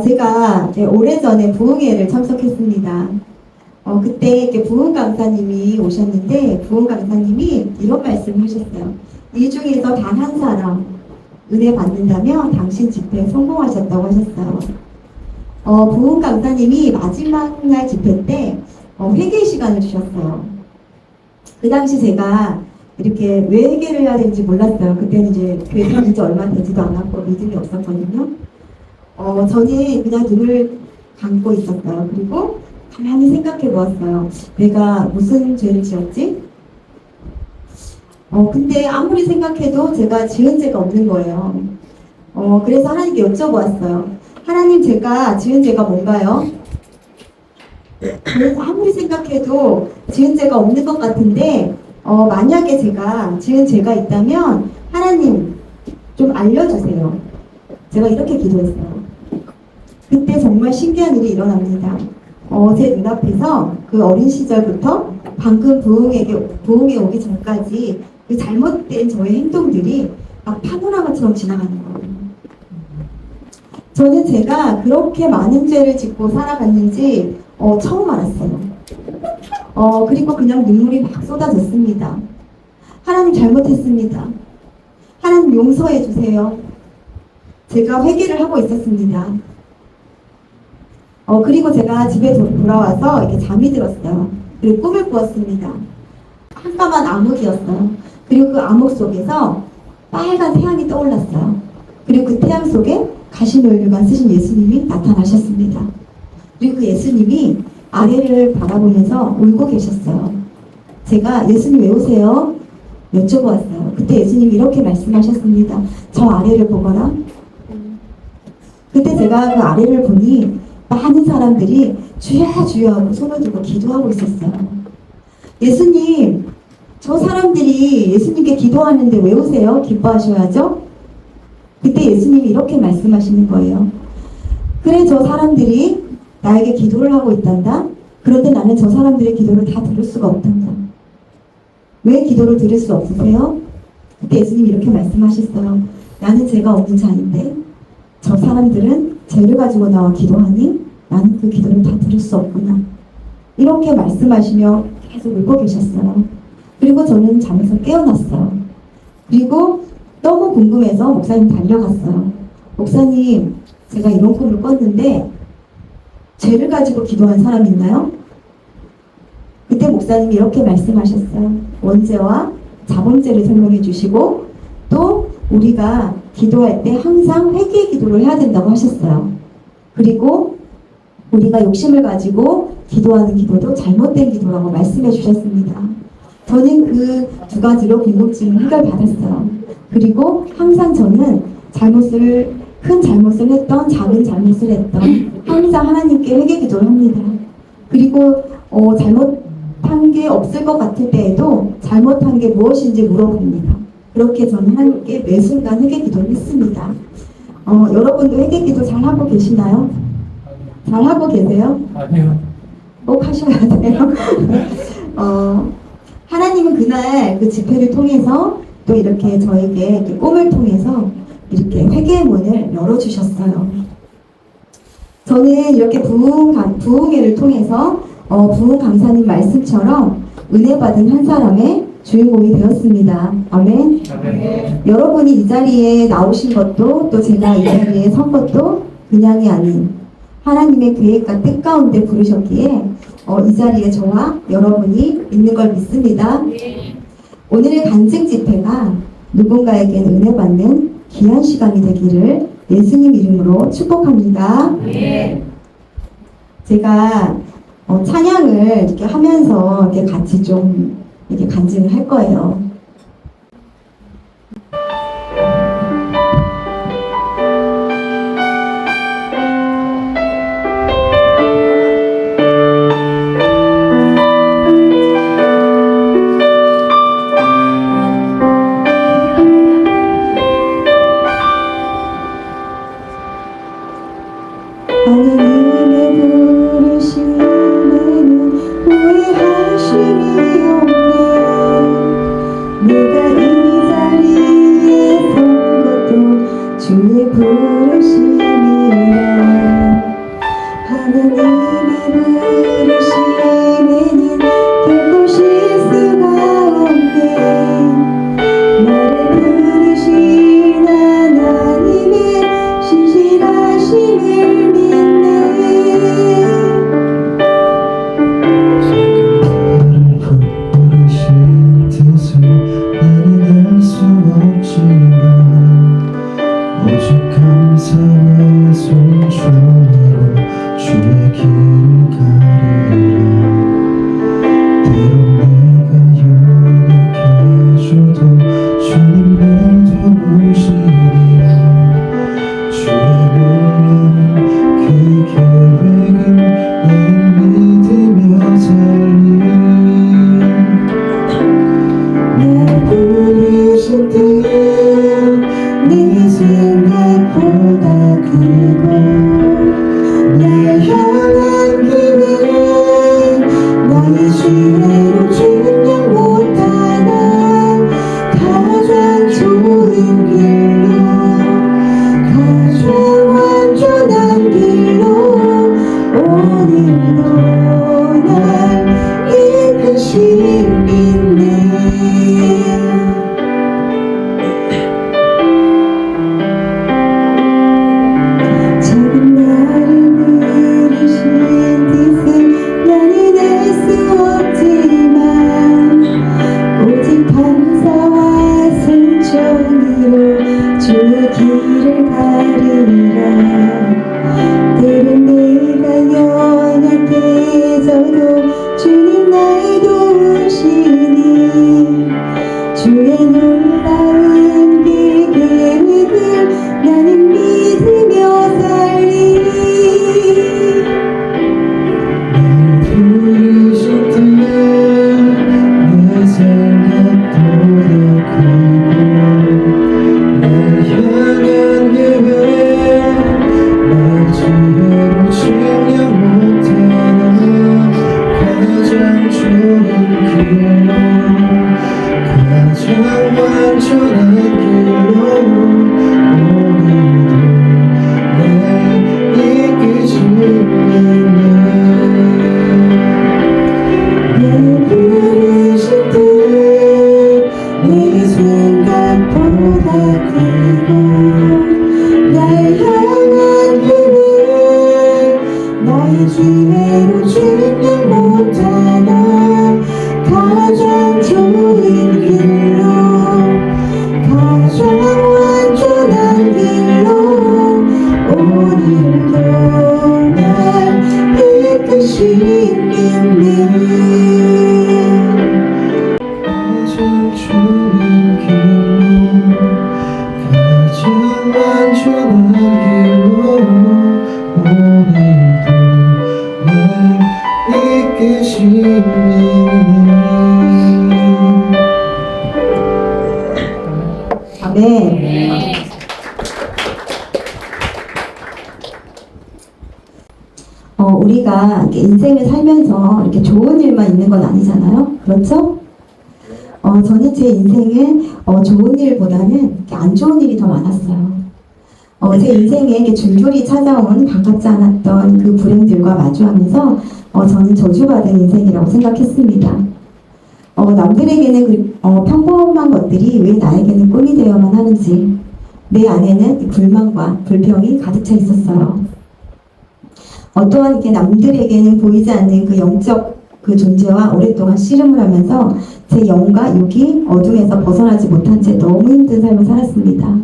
제가 오래전에 부흥회를 참석했습니다. 그때 이렇게 부흥 강사님이 오셨는데, 부흥 강사님이 이런 말씀을 하셨어요. 이 중에서 단 한 사람 은혜 받는다면 당신 집회에 성공하셨다고 하셨어요. 부흥 강사님이 마지막 날 집회 때 회개 시간을 주셨어요. 그 당시 제가 이렇게 왜 회개를 해야 되는지 몰랐어요. 그때는 이제 교회 다닌 지 얼마 되지도 않았고 믿음이 없었거든요. 저는 그냥 눈을 감고 있었어요. 그리고 가만히 생각해 보았어요. 내가 무슨 죄를 지었지? 근데 아무리 생각해도 제가 지은 죄가 없는 거예요. 그래서 하나님께 여쭤보았어요. 하나님, 제가 지은 죄가 뭔가요? 그래서 아무리 생각해도 지은 죄가 없는 것 같은데, 만약에 제가 지은 죄가 있다면 하나님 좀 알려주세요. 제가 이렇게 기도했어요. 그때 정말 신기한 일이 일어납니다. 제 눈앞에서 그 어린 시절부터 방금 부흥에 오기 전까지 그 잘못된 저의 행동들이 막 파노라마처럼 지나가는 거예요. 저는 제가 그렇게 많은 죄를 짓고 살아갔는지 처음 알았어요. 그리고 그냥 눈물이 막 쏟아졌습니다. 하나님, 잘못했습니다. 하나님, 용서해 주세요. 제가 회개를 하고 있었습니다. 그리고 제가 집에 돌아와서 이렇게 잠이 들었어요. 그리고 꿈을 꾸었습니다. 한가만 암흑이었어요. 그리고 그 암흑 속에서 빨간 태양이 떠올랐어요. 그리고 그 태양 속에 가시면류관 쓰신 예수님이 나타나셨습니다. 그리고 그 예수님이 아래를 바라보면서 울고 계셨어요. 제가 예수님 왜 오세요? 여쭤보았어요. 그때 예수님이 이렇게 말씀하셨습니다. 저 아래를 보거라. 그때 제가 그 아래를 보니 많은 사람들이 주여 주여 하고 손을 들고 기도하고 있었어요. 예수님, 저 사람들이 예수님께 기도하는데 왜 오세요? 기뻐하셔야죠? 그때 예수님이 이렇게 말씀하시는 거예요. 그래, 저 사람들이 나에게 기도를 하고 있단다. 그런데 나는 저 사람들의 기도를 다 들을 수가 없단다. 왜 기도를 들을 수 없으세요? 그때 예수님이 이렇게 말씀하셨어요. 나는 죄가 없는 자인데 저 사람들은 죄를 가지고 나와 기도하니 나는 그 기도를 다 들을 수 없구나. 이렇게 말씀하시며 계속 울고 계셨어요. 그리고 저는 잠에서 깨어났어요. 그리고 너무 궁금해서 목사님 달려갔어요. 목사님, 제가 이런 꿈을 꿨는데 죄를 가지고 기도한 사람 있나요? 그때 목사님이 이렇게 말씀하셨어요. 원죄와 자범죄를 설명해 주시고 또 우리가 기도할 때 항상 회개의 기도를 해야 된다고 하셨어요. 그리고 우리가 욕심을 가지고 기도하는 기도도 잘못된 기도라고 말씀해 주셨습니다. 저는 그 두 가지로 궁금증을 해결받았어요. 그리고 항상 저는 큰 잘못을 했던, 작은 잘못을 했던, 항상 하나님께 회개 기도를 합니다. 그리고 잘못한 게 없을 것 같을 때에도 잘못한 게 무엇인지 물어봅니다. 그렇게 저는 하나님께 매 순간 회개 기도를 했습니다. 여러분도 회개 기도 잘 하고 계시나요? 잘 하고 계세요? 아니요. 꼭 하셔야 돼요. 하나님은 그날 그 집회를 통해서 또 이렇게 저에게 이렇게 꿈을 통해서 이렇게 회개의 문을 열어주셨어요. 저는 이렇게 부흥회를 통해서 부흥 강사님 말씀처럼 은혜 받은 한 사람의 주인공이 되었습니다. 아멘. 아멘. 여러분이 이 자리에 나오신 것도 또 제가 이 자리에 선 것도 그냥이 아닌 하나님의 계획과 뜻 가운데 부르셨기에 이 자리에 저와 여러분이 있는 걸 믿습니다. 오늘의 간증 집회가 누군가에겐 은혜 받는 귀한 시간이 되기를 예수님 이름으로 축복합니다. 제가 찬양을 이렇게 하면서 이렇게 같이 좀 이렇게 간증을 할 거예요. 하나님의 부르심에는 후회하심이 없네. 내가 이 자리에 선 것도 주의 부르심이라. 오늘도 날 이끄시는 가장 좋은 길로 가장 안전한 길로 오늘도 날 이끄시는 아멘. 우리가 이렇게 인생을 살면서 이렇게 좋은 일만 있는 건 아니잖아요. 그렇죠? 저는 제 인생은 좋은 일보다는 이렇게 안 좋은 일이 더 많았어요. 제 인생에 이렇게 줄줄이 찾아온 반갑지 않았던 그 불행들과 마주하면서 저는 저주받은 인생이라고 생각했습니다. 남들에게는 평범한 것들이 왜 나에게는 꿈이 되어야만 하는지 내 안에는 불만과 불평이 가득 차 있었어요. 또한 이렇게 남들에게는 보이지 않는 그 영적 그 존재와 오랫동안 씨름을 하면서 제 영과 육이 어둠에서 벗어나지 못한 채 너무 힘든 삶을 살았습니다.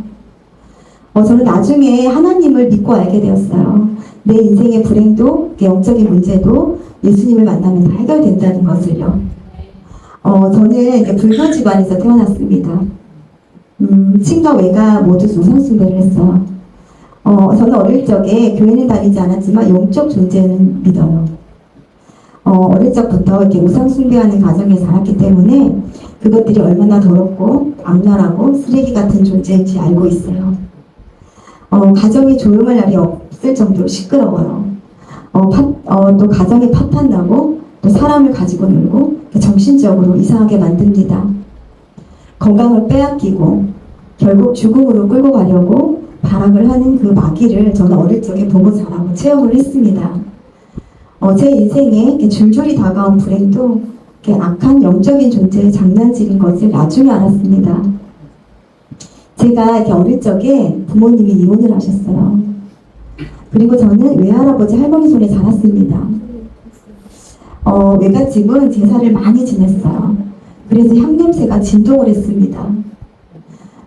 저는 나중에 하나님을 믿고 알게 되었어요. 내 인생의 불행도 영적인 문제도 예수님을 만나면 다 해결된다는 것을요. 저는 불교 집안에서 태어났습니다. 친가 외가 모두 우상숭배를 했어요. 저는 어릴 적에 교회는 다니지 않았지만 영적 존재는 믿어요. 어릴 적부터 이렇게 우상숭배하는 가정에 자랐기 때문에 그것들이 얼마나 더럽고 악랄하고 쓰레기 같은 존재인지 알고 있어요. 가정이 조용할 날이 없을 정도로 시끄러워요. 또 가정이 파탄나고 또 사람을 가지고 놀고 정신적으로 이상하게 만듭니다. 건강을 빼앗기고 결국 죽음으로 끌고 가려고 발악을 하는 그 마귀를 저는 어릴 적에 보고 자라고 체험을 했습니다. 제 인생에 줄줄이 다가온 불행도 악한 영적인 존재의 장난질인 것을 나중에 알았습니다. 제가 이렇게 어릴 적에 부모님이 이혼을 하셨어요. 그리고 저는 외할아버지 할머니 손에 자랐습니다. 외갓집은 제사를 많이 지냈어요. 그래서 향냄새가 진동을 했습니다.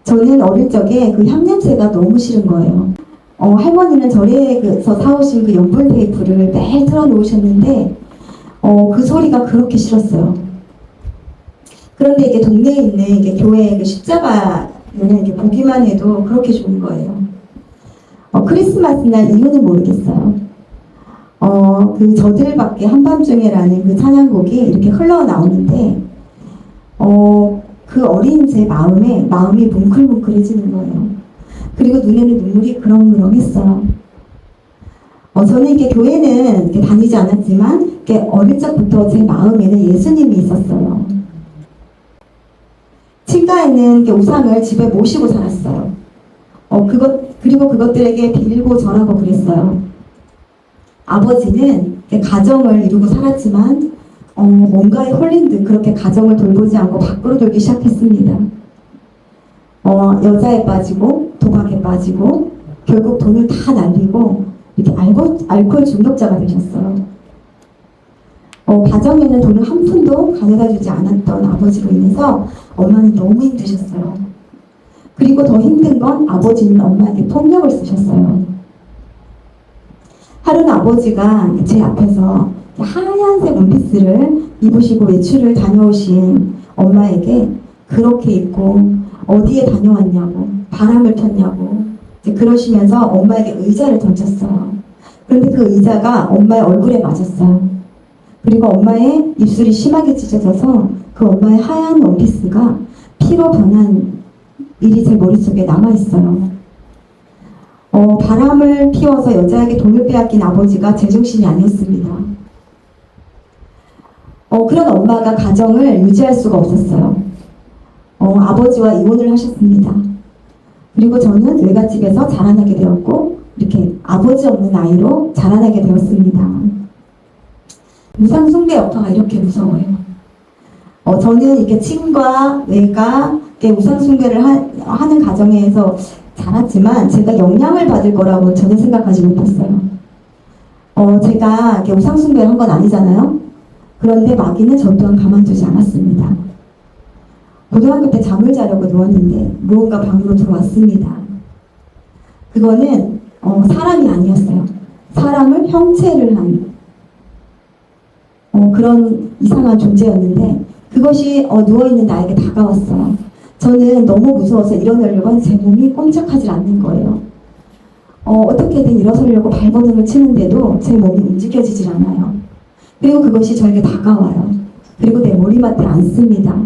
저는 어릴 적에 그 향냄새가 너무 싫은 거예요. 할머니는 절에서 사오신 그 연불 테이프를 매일 틀어놓으셨는데 그 소리가 그렇게 싫었어요. 그런데 이게 동네에 있는 이게 교회 그 십자가는 이렇게 보기만 해도 그렇게 좋은 거예요. 크리스마스 날 이유는 모르겠어요. 그 저들밖에 한밤중에라는 그 찬양곡이 이렇게 흘러나오는데 그 어린 제 마음이 뭉클뭉클해지는 거예요. 그리고 눈에는 눈물이 그렁그렁했어요. 저는 이렇게 교회는 이렇게 다니지 않았지만 이렇게 어릴 적부터 제 마음에는 예수님이 있었어요. 친가에는 이렇게 우상을 집에 모시고 살았어요. 그리고 그것들에게 빌고 절하고 그랬어요. 아버지는 가정을 이루고 살았지만 뭔가에 홀린 듯 그렇게 가정을 돌보지 않고 밖으로 돌기 시작했습니다. 여자에 빠지고 도박에 빠지고 결국 돈을 다 날리고 이렇게 알코올 중독자가 되셨어요. 가정에는 돈을 한 푼도 가져다 주지 않았던 아버지로 인해서 엄마는 너무 힘드셨어요. 그리고 더 힘든 건 아버지는 엄마에게 폭력을 쓰셨어요. 하루는 아버지가 제 앞에서 하얀색 원피스를 입으시고 외출을 다녀오신 엄마에게 그렇게 입고 어디에 다녀왔냐고 바람을 폈냐고 그러시면서 엄마에게 의자를 던졌어요. 그런데 그 의자가 엄마의 얼굴에 맞았어요. 그리고 엄마의 입술이 심하게 찢어져서 그 엄마의 하얀 원피스가 피로 변한 일이 제 머릿속에 남아있어요. 바람을 피워서 여자에게 돈을 빼앗긴 아버지가 제정신이 아니었습니다. 그런 엄마가 가정을 유지할 수가 없었어요. 아버지와 이혼을 하셨습니다. 그리고 저는 외갓집에서 자라나게 되었고 이렇게 아버지 없는 아이로 자라나게 되었습니다. 우상 숭배 여파가 이렇게 무서워요. 저는 이렇게 친과 외가 우상 숭배를 하는 가정에서 자랐지만 제가 영향을 받을 거라고 전혀 생각하지 못했어요. 제가 우상 숭배를 한 건 아니잖아요. 그런데 마귀는 저 또한 가만두지 않았습니다. 고등학교 때 잠을 자려고 누웠는데 무언가 방으로 들어왔습니다. 그거는 사람이 아니었어요. 사람을 형체를 한 그런 이상한 존재였는데 그것이 누워있는 나에게 다가왔어요. 저는 너무 무서워서 일어나려고 하는 제 몸이 꼼짝하지 않는 거예요. 어떻게든 일어서려고 발버둥을 치는데도 제 몸이 움직여지질 않아요. 그리고 그것이 저에게 다가와요. 그리고 내 머리맡에 앉습니다.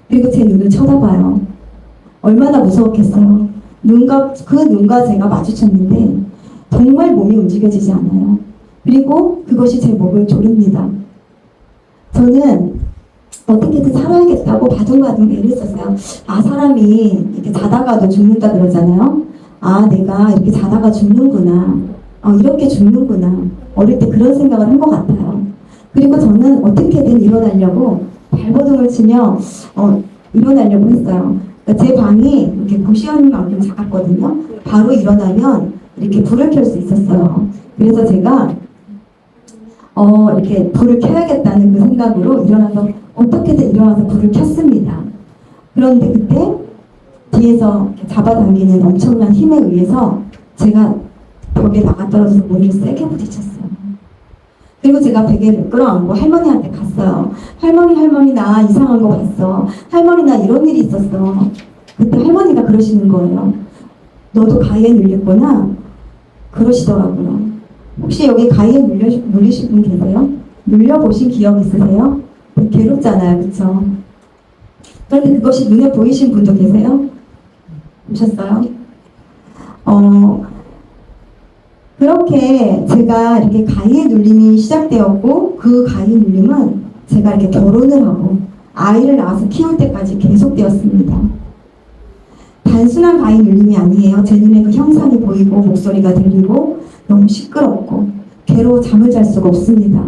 그리고 제 눈을 쳐다봐요. 얼마나 무서웠겠어요. 그 눈과 제가 마주쳤는데 정말 몸이 움직여지지 않아요. 그리고 그것이 제 목을 조릅니다. 저는 어떻게든 살아야겠다고 바둥바둥 애를 썼어요. 사람이 이렇게 자다가도 죽는다 그러잖아요. 내가 이렇게 자다가 죽는구나. 이렇게 죽는구나. 어릴 때 그런 생각을 한 것 같아요. 그리고 저는 어떻게든 일어나려고 발버둥을 치며 일어나려고 했어요. 그러니까 제 방이 이렇게 고시원만큼 작았거든요. 바로 일어나면 이렇게 불을 켤 수 있었어요. 그래서 제가 이렇게 불을 켜야겠다는 그 생각으로 일어나서 어떻게든 일어나서 불을 켰습니다. 그런데 그때 뒤에서 잡아당기는 엄청난 힘에 의해서 제가 벽에 나가떨어져서 머리를 세게 부딪혔어요. 그리고 제가 베개를 끌어안고 할머니한테 갔어요. 할머니 나 이상한 거 봤어. 할머니 나 이런 일이 있었어. 그때 할머니가 그러시는 거예요. 너도 가위에 눌렸구나. 그러시더라고요. 혹시 여기 가위에 눌리신 분 계세요? 눌려보신 기억 있으세요? 괴롭잖아요. 그쵸? 그런데 그것이 눈에 보이신 분도 계세요? 보셨어요? 그렇게 제가 이렇게 가위에 눌림이 시작되었고 그 가위 눌림은 제가 이렇게 결혼을 하고 아이를 낳아서 키울 때까지 계속되었습니다. 단순한 가위 눌림이 아니에요. 제 눈에 그 형상이 보이고 목소리가 들리고 너무 시끄럽고 괴로워 잠을 잘 수가 없습니다.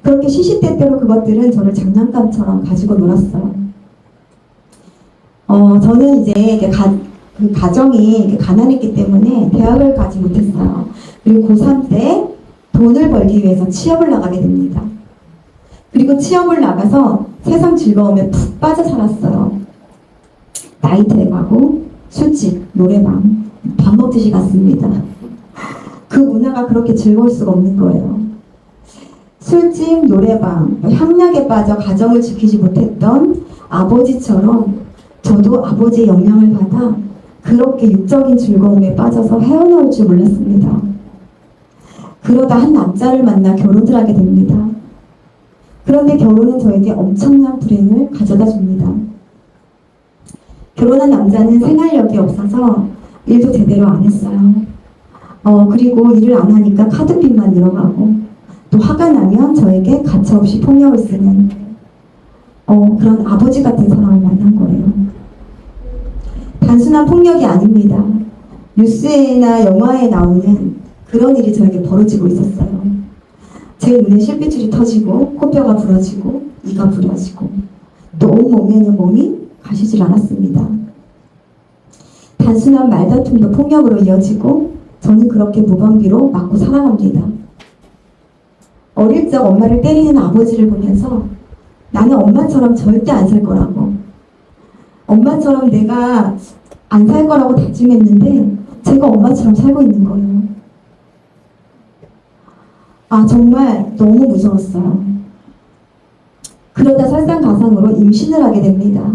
그렇게 시시때때로 그것들은 저를 장난감처럼 가지고 놀았어요. 저는 이제 그 가정이 가난했기 때문에 대학을 가지 못했어요. 그리고 고3 때 돈을 벌기 위해서 취업을 나가게 됩니다. 그리고 취업을 나가서 세상 즐거움에 푹 빠져 살았어요. 나이트에 가고 술집, 노래방, 밥 먹듯이 갔습니다. 그 문화가 그렇게 즐거울 수가 없는 거예요. 술집, 노래방, 향락에 빠져 가정을 지키지 못했던 아버지처럼 저도 아버지의 영향을 받아 그렇게 육적인 즐거움에 빠져서 헤어나올 줄 몰랐습니다. 그러다 한 남자를 만나 결혼을 하게 됩니다. 그런데 결혼은 저에게 엄청난 불행을 가져다 줍니다. 결혼한 남자는 생활력이 없어서 일도 제대로 안 했어요. 그리고 일을 안 하니까 카드빚만 늘어가고 또 화가 나면 저에게 가차없이 폭력을 쓰는 그런 아버지 같은 사람을 만난 거예요. 단순한 폭력이 아닙니다. 뉴스나 영화에 나오는 그런 일이 저에게 벌어지고 있었어요. 제 눈에 실핏줄이 터지고 코뼈가 부러지고 이가 부러지고 또 온몸에는 몸이 가시질 않았습니다. 단순한 말다툼도 폭력으로 이어지고 저는 그렇게 무방비로 맞고 살아갑니다. 어릴 적 엄마를 때리는 아버지를 보면서 나는 엄마처럼 절대 안 살 거라고, 엄마처럼 내가 안 살 거라고 다짐했는데 제가 엄마처럼 살고 있는 거예요. 정말 너무 무서웠어요. 그러다 설상가상으로 임신을 하게 됩니다.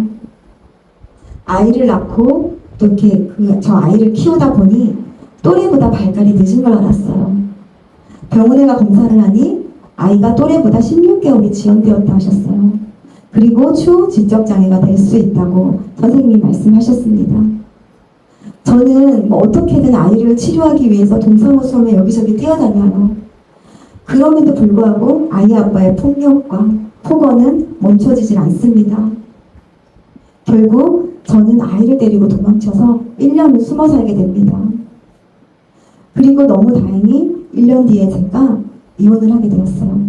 아이를 낳고 또 이렇게 저 아이를 키우다 보니 또래보다 발달이 늦은 걸 알았어요. 병원에 가 검사를 하니 아이가 또래보다 16개월이 지연되었다 하셨어요. 그리고 추후 지적장애가 될 수 있다고 선생님이 말씀하셨습니다. 저는 어떻게든 아이를 치료하기 위해서 동사무소에 여기저기 뛰어다녀요. 그럼에도 불구하고 아이 아빠의 폭력과 폭언은 멈춰지질 않습니다. 결국 저는 아이를 데리고 도망쳐서 1년을 숨어 살게 됩니다. 그리고 너무 다행히 1년 뒤에 제가 이혼을 하게 되었어요.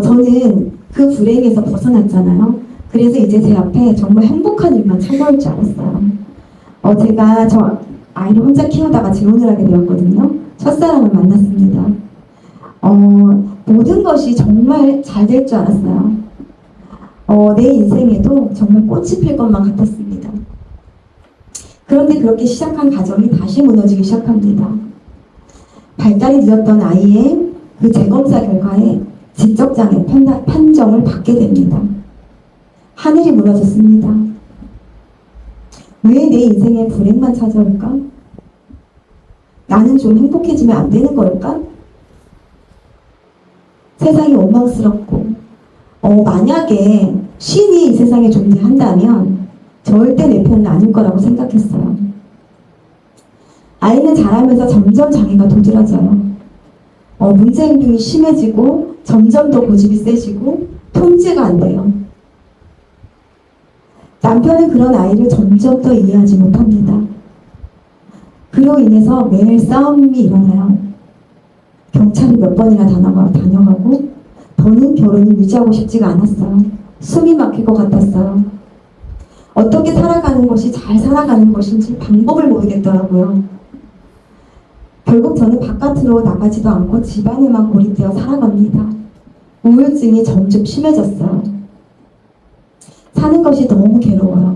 저는 그 불행에서 벗어났잖아요. 그래서 이제 제 앞에 정말 행복한 일만 찾아올 줄 알았어요. 제가 저 아이를 혼자 키우다가 재혼을 하게 되었거든요. 첫사랑을 만났습니다. 모든 것이 정말 잘 될 줄 알았어요. 내 인생에도 정말 꽃이 필 것만 같았습니다. 그런데 그렇게 시작한 가정이 다시 무너지기 시작합니다. 발달이 늦었던 아이의 그 재검사 결과에 지적장애 판정을 받게 됩니다. 하늘이 무너졌습니다. 왜 내 인생에 불행만 찾아올까? 나는 좀 행복해지면 안 되는 걸까? 세상이 원망스럽고 만약에 신이 이 세상에 존재한다면 절대 내 편은 아닐 거라고 생각했어요. 아이는 자라면서 점점 장애가 도드라져요. 문제 행동이 심해지고 점점 더 고집이 세지고 통제가 안 돼요. 남편은 그런 아이를 점점 더 이해하지 못합니다. 그로 인해서 매일 싸움이 일어나요. 경찰이 몇 번이나 다녀가고 더는 결혼을 유지하고 싶지가 않았어요. 숨이 막힐 것 같았어요. 어떻게 살아가는 것이 잘 살아가는 것인지 방법을 모르겠더라고요. 결국 저는 바깥으로 나가지도 않고 집안에만 고립되어 살아갑니다. 우울증이 점점 심해졌어요. 사는 것이 너무 괴로워요.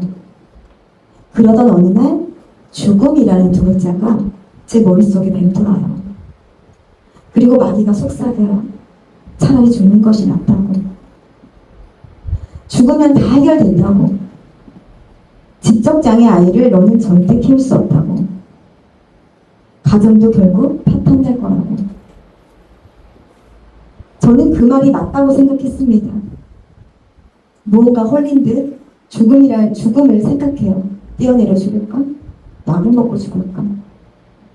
그러던 어느 날 죽음이라는 두 글자가 제 머릿속에 맴돌아요. 그리고 마귀가 속삭여요. 차라리 죽는 것이 낫다고. 죽으면 다 해결된다고. 지적장애 아이를 너는 절대 키울 수 없다고. 가정도 결국 파탄날 거라고. 저는 그 말이 맞다고 생각했습니다. 무언가 홀린 듯 죽음을 생각해요. 뛰어내려 죽을까? 약을 먹고 죽을까?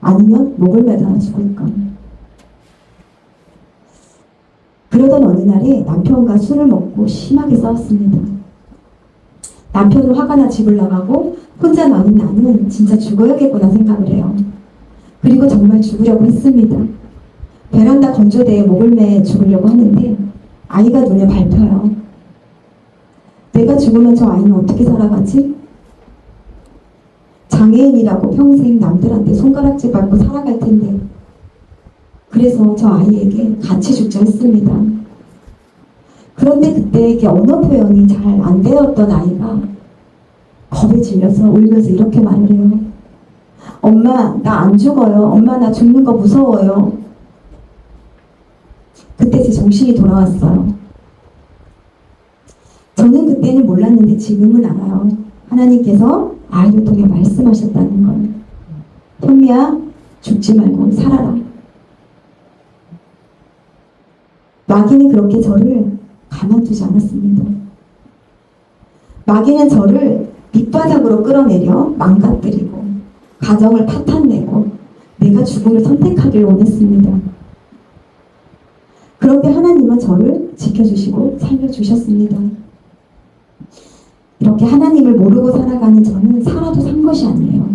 아니면 목을 매달아 죽을까? 그러던 어느 날에 남편과 술을 먹고 심하게 싸웠습니다. 남편은 화가 나 집을 나가고 혼자 남은 나는 진짜 죽어야겠구나 생각을 해요. 그리고 정말 죽으려고 했습니다. 베란다 건조대에 목을 매 죽으려고 하는데 아이가 눈에 밟혀요. 내가 죽으면 저 아이는 어떻게 살아가지? 장애인이라고 평생 남들한테 손가락질 받고 살아갈 텐데. 그래서 저 아이에게 같이 죽자 했습니다. 그런데 그때 이게 언어 표현이 잘 안 되었던 아이가 겁에 질려서 울면서 이렇게 말을 해요. 엄마, 나 안 죽어요. 엄마, 나 죽는 거 무서워요. 그때 제 정신이 돌아왔어요. 저는 그때는 몰랐는데 지금은 알아요. 하나님께서 아이를 통해 말씀하셨다는 걸. 현미야, 죽지 말고 살아라. 마귀는 그렇게 저를 가만두지 않았습니다. 마귀는 저를 밑바닥으로 끌어내려 망가뜨리고 가정을 파탄내고 내가 죽음을 선택하길 원했습니다. 그런데 하나님은 저를 지켜주시고 살려주셨습니다. 이렇게 하나님을 모르고 살아가는 저는 살아도 산 것이 아니에요.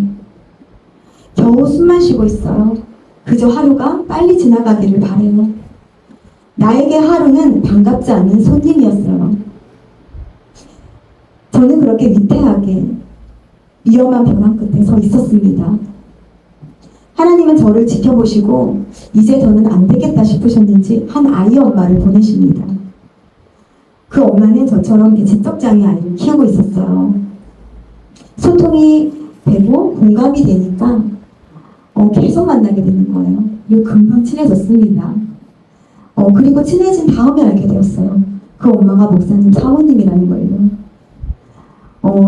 겨우 숨만 쉬고 있어요. 그저 하루가 빨리 지나가기를 바래요. 나에게 하루는 반갑지 않은 손님이었어요. 저는 그렇게 위태하게 위험한 벼랑 끝에 서 있었습니다. 하나님은 저를 지켜보시고 이제 저는 안 되겠다 싶으셨는지 한 아이 엄마를 보내십니다. 그 엄마는 저처럼 지적장애 아이를 키우고 있었어요. 소통이 되고 공감이 되니까 계속 만나게 되는 거예요. 그리고 금방 친해졌습니다. 그리고 친해진 다음에 알게 되었어요. 그 엄마가 목사님 사모님이라는 걸요.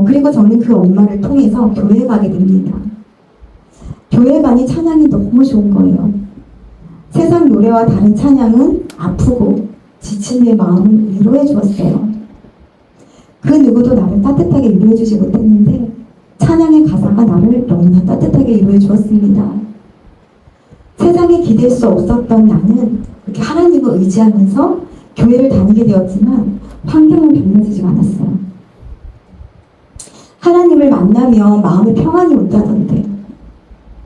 그리고 저는 그 엄마를 통해서 교회에 가게 됩니다. 교회 가니 찬양이 너무 좋은 거예요. 세상 노래와 다른 찬양은 아프고 지친 내 마음을 위로해 주었어요. 그 누구도 나를 따뜻하게 위로해 주지 못했는데 찬양의 가사가 나를 너무나 따뜻하게 위로해 주었습니다. 세상에 기댈 수 없었던 나는 그렇게 하나님을 의지하면서 교회를 다니게 되었지만 환경은 달라지지가 않았어요. 하나님을 만나면 마음에 평안이 온다던데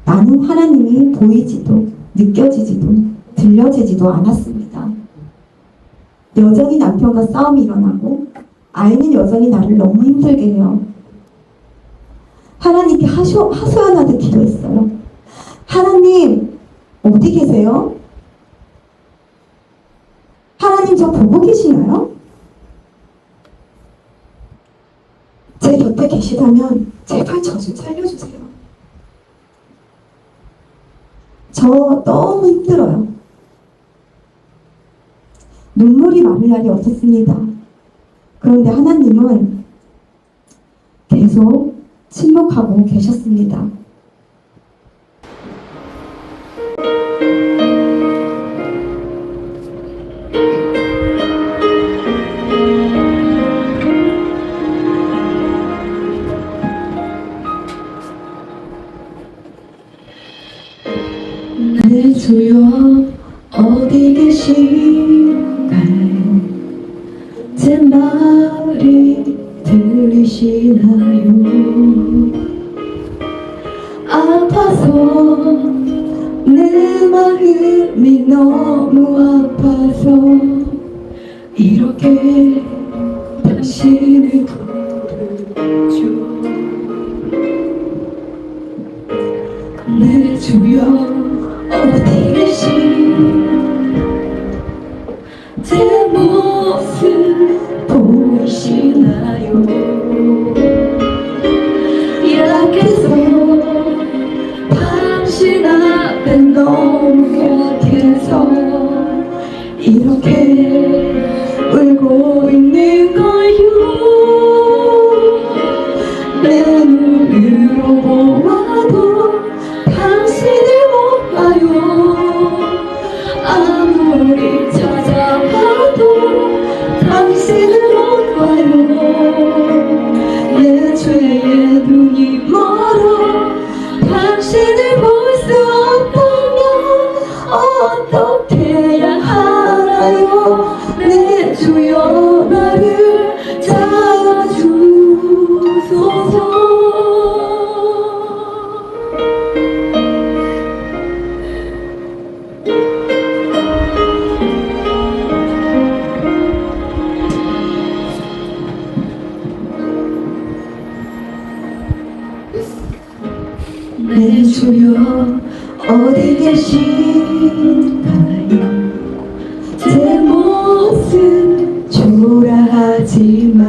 나는 하나님이 보이지도 느껴지지도 들려지지도 않았습니다. 여전히 남편과 싸움이 일어나고 아이는 여전히 나를 너무 힘들게 해요. 하나님께 하소연하듯 기도했어요. 하나님 어디 계세요? 하나님 저 보고 계시나요? 제 곁에 계시다면 제발 저 좀 살려주세요. 저 너무 힘들어요. 눈물이 마를 날이 없었습니다. 그런데 하나님은 계속 침묵하고 계셨습니다. 내 주여 어디 계신가요? 제 말이 들리시나요? 아파서 내 마음이 너무 아파서 이렇게 당신을 부르죠. 내 주여 어디 계신 제 모습 보이시나요? 약해서 당신 앞에 너무 약해서 이렇게 울고 있는 걸요. 내 눈으로 보아도 당신을 못 봐요. 아무리 찾아봐도 당신을 못 봐요. 내 죄의 눈이 멀어 당신을 볼 수 없다면 어떻게 해야 하나요? 내 주여 나를 잡아주소서. 내 주여 어디 계신가요? 제 모습 초라하지만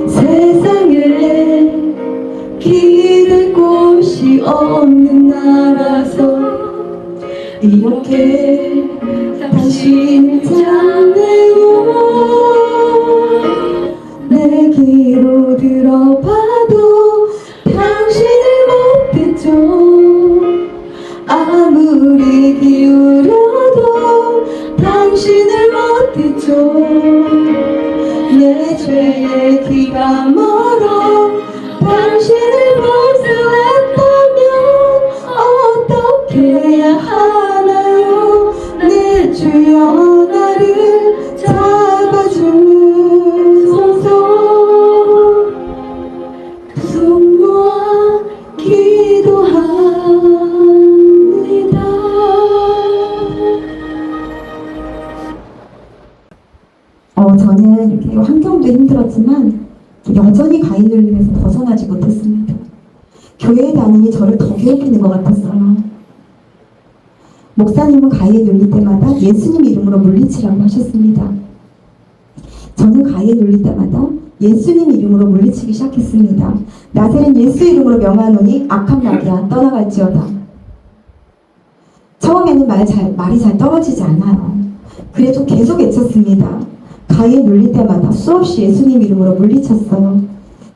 세상에 기댈 곳이 없는 나라서 이렇게 당신을 찾네요. 내 귀로 들어봐도 당신을 못 듣죠. 아무리 기울여도 당신을 못 듣죠. 내 죄의 귀가 멀어 당신을 볼 수 없다면 어떻게 해야 하나요? 내 주여 나를 잡아주소서. 손 모아 기도합니다. 저는 이렇게 환경도 힘들었지만 여전히 가인 눌림에서 벗어나지 못했습니다. 교회에 다니니 저를 더 괴롭히는 것 같았어요. 목사님은 가인 눌릴 때마다 예수님 이름으로 물리치라고 하셨습니다. 저는 가인 눌릴 때마다 예수님 이름으로 물리치기 시작했습니다. 나사렛 예수 이름으로 명하노니 악한 마귀야 떠나갈지어다. 처음에는 말이 잘 떨어지지 않아요. 그래도 계속 외쳤습니다. 가인 눌릴 때마다 수없이 예수님 이름으로 물리쳤어요.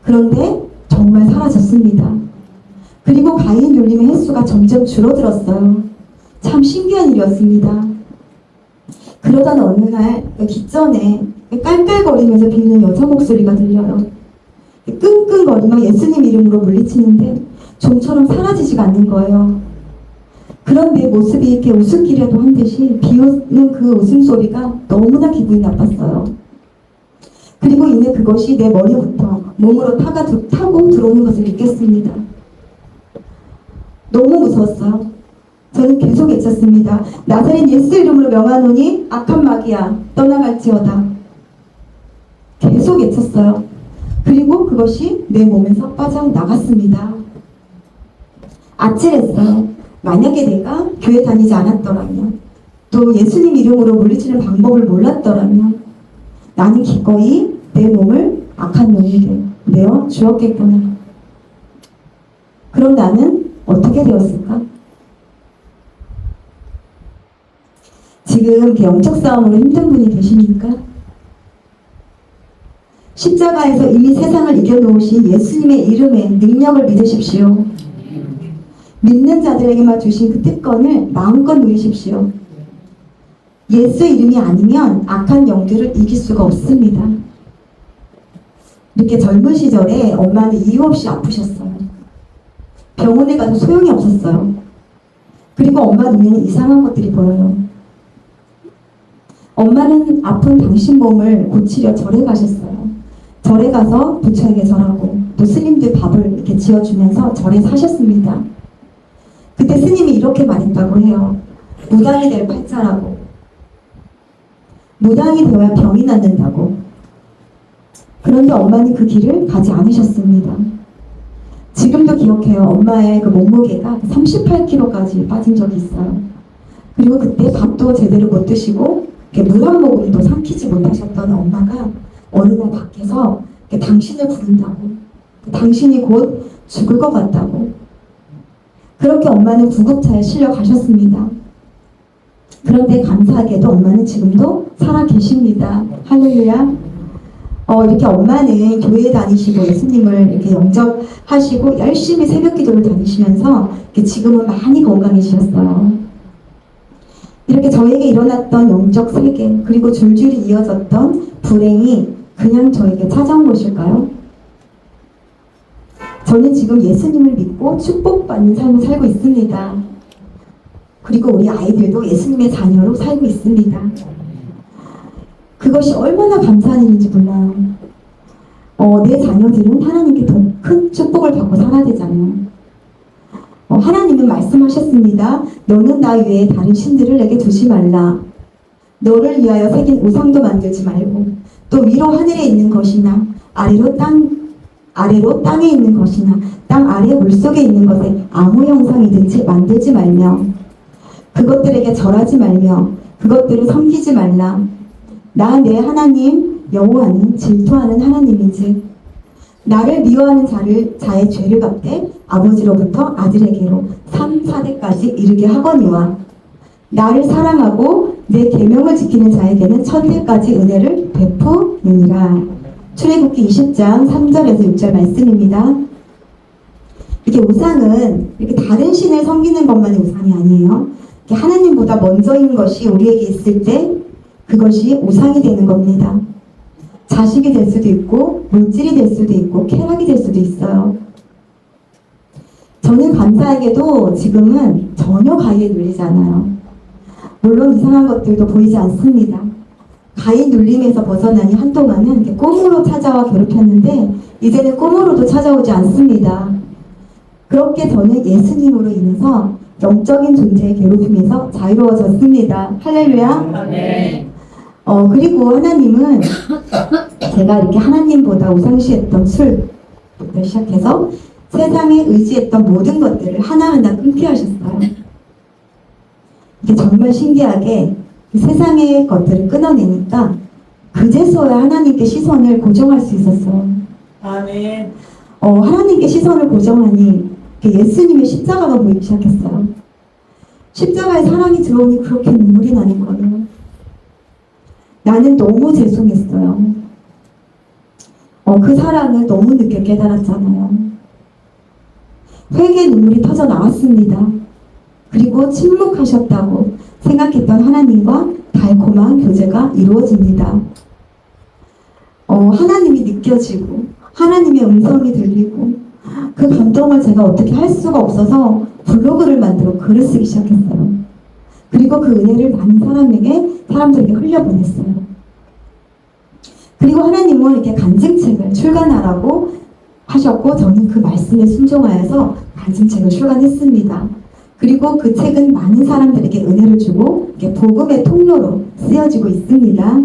그런데 정말 사라졌습니다. 그리고 가인 눌림의 횟수가 점점 줄어들었어요. 참 신기한 일이었습니다. 그러던 어느 날 뒷전에 깔깔거리면서 비는 여자 목소리가 들려요. 끙끙거리며 예수님 이름으로 물리치는데 좀처럼 사라지지가 않는 거예요. 그런 내 모습이 이렇게 우습기라도 한 듯이 비오는 그 웃음소리가 너무나 기분이 나빴어요. 그리고 이내 그것이 내 머리부터 몸으로 타고 들어오는 것을 느꼈습니다. 너무 무서웠어요. 저는 계속 외쳤습니다. 나사렛 예수 이름으로 명하노니 악한 마귀야 떠나갈지어다. 계속 외쳤어요. 그리고 그것이 내 몸에서 빠져나갔습니다. 아찔했어요. 만약에 내가 교회 다니지 않았더라면, 또 예수님 이름으로 물리치는 방법을 몰랐더라면 나는 기꺼이 내 몸을 악한 놈에게 내어 주었겠구나. 그럼 나는 어떻게 되었을까? 지금 영적 싸움으로 힘든 분이 계십니까? 십자가에서 이미 세상을 이겨놓으신 예수님의 이름에 능력을 믿으십시오. 믿는 자들에게만 주신 그 특권을 마음껏 누리십시오. 예수 이름이 아니면 악한 영들을 이길 수가 없습니다. 이렇게 젊은 시절에 엄마는 이유 없이 아프셨어요. 병원에 가도 소용이 없었어요. 그리고 엄마 눈에는 이상한 것들이 보여요. 엄마는 아픈 당신 몸을 고치려 절에 가셨어요. 절에 가서 부처에게 절하고 또 스님들 밥을 이렇게 지어주면서 절에 사셨습니다. 그때 스님이 이렇게 말했다고 해요. 무당이 될 팔자라고. 무당이 되어야 병이 낫는다고. 그런데 엄마는 그 길을 가지 않으셨습니다. 지금도 기억해요. 엄마의 그 몸무게가 38kg까지 빠진 적이 있어요. 그리고 그때 밥도 제대로 못 드시고 물 한 모금도 삼키지 못하셨던 엄마가 어느 날 밖에서 당신을 부른다고, 당신이 곧 죽을 것 같다고. 그렇게 엄마는 구급차에 실려 가셨습니다. 그런데 감사하게도 엄마는 지금도 살아 계십니다. 할렐루야. 이렇게 엄마는 교회 다니시고 예수님을 이렇게 영접하시고 열심히 새벽 기도를 다니시면서 지금은 많이 건강해지셨어요. 이렇게 저에게 일어났던 영적 세계 그리고 줄줄이 이어졌던 불행이 그냥 저에게 찾아온 것일까요? 저는 지금 예수님을 믿고 축복받는 삶을 살고 있습니다. 그리고 우리 아이들도 예수님의 자녀로 살고 있습니다. 그것이 얼마나 감사한 일인지 몰라요. 내 자녀들은 하나님께 더 큰 축복을 받고 살아야 되잖아요. 하나님은 말씀하셨습니다. 너는 나 외에 다른 신들을 내게 두지 말라. 너를 위하여 새긴 우상도 만들지 말고 또 위로 하늘에 있는 것이나 아래로 땅에 있는 것이나 땅 아래 물속에 있는 것에 아무 형상이든지 만들지 말며 그것들에게 절하지 말며 그것들을 섬기지 말라. 나 내 하나님 여호와는 질투하는 하나님인즉 나를 미워하는 자의 죄를 갚되 아버지로부터 아들에게로 3, 4대까지 이르게 하거니와 나를 사랑하고 내 계명을 지키는 자에게는 천대까지 은혜를 베푸느니라. 출애굽기 20장 3절에서 6절 말씀입니다. 이렇게 우상은 이렇게 다른 신을 섬기는 것만이 우상이 아니에요. 이렇게 하나님보다 먼저인 것이 우리에게 있을 때 그것이 우상이 되는 겁니다. 자식이 될 수도 있고 물질이 될 수도 있고 쾌락이 될 수도 있어요. 저는 감사하게도 지금은 전혀 가위에 눌리지 않아요. 물론 이상한 것들도 보이지 않습니다. 가위 눌림에서 벗어나니 한동안은 이렇게 꿈으로 찾아와 괴롭혔는데 이제는 꿈으로도 찾아오지 않습니다. 그렇게 저는 예수님으로 인해서 영적인 존재의 괴롭힘에서 자유로워졌습니다. 할렐루야. 네. 그리고 하나님은 제가 이렇게 하나님보다 우상시했던 술부터 시작해서 세상에 의지했던 모든 것들을 하나하나 끊게 하셨어요. 이게 정말 신기하게 세상의 것들을 끊어내니까 그제서야 하나님께 시선을 고정할 수 있었어요. 아멘. 하나님께 시선을 고정하니 예수님의 십자가가 보이기 시작했어요. 십자가에 사랑이 들어오니 그렇게 눈물이 나는 거예요. 나는 너무 죄송했어요. 그 사랑을 너무 늦게 깨달았잖아요. 회개 눈물이 터져 나왔습니다. 그리고 침묵하셨다고 생각했던 하나님과 달콤한 교제가 이루어집니다. 하나님이 느껴지고 하나님의 음성이 들리고 그 감동을 제가 어떻게 할 수가 없어서 블로그를 만들어 글을 쓰기 시작했어요. 그리고 그 은혜를 많은 사람들에게 흘려보냈어요. 그리고 하나님은 이렇게 간증책을 출간하라고 하셨고 저는 그 말씀에 순종하여서 간증책을 출간했습니다. 그리고 그 책은 많은 사람들에게 은혜를 주고 이렇게 복음의 통로로 쓰여지고 있습니다.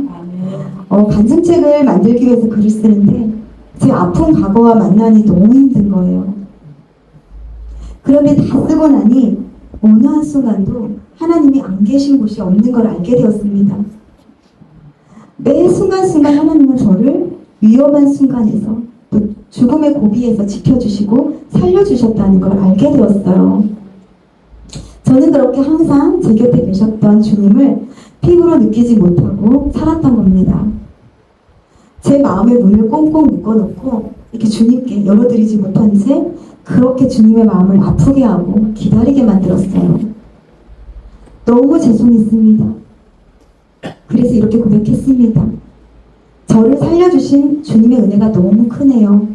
간증책을 만들기 위해서 글을 쓰는데 제 아픈 과거와 만나니 너무 힘든 거예요. 그런데 다 쓰고 나니 어느 한순간도 하나님이 안 계신 곳이 없는 걸 알게 되었습니다. 매 순간순간 하나님은 저를 위험한 순간에서 또 죽음의 고비에서 지켜주시고 살려주셨다는 걸 알게 되었어요. 저는 그렇게 항상 제 곁에 계셨던 주님을 피부로 느끼지 못하고 살았던 겁니다. 제 마음의 문을 꽁꽁 묶어놓고 이렇게 주님께 열어드리지 못한 채 그렇게 주님의 마음을 아프게 하고 기다리게 만들었어요. 너무 죄송했습니다. 그래서 이렇게 고백했습니다. 저를 살려주신 주님의 은혜가 너무 크네요.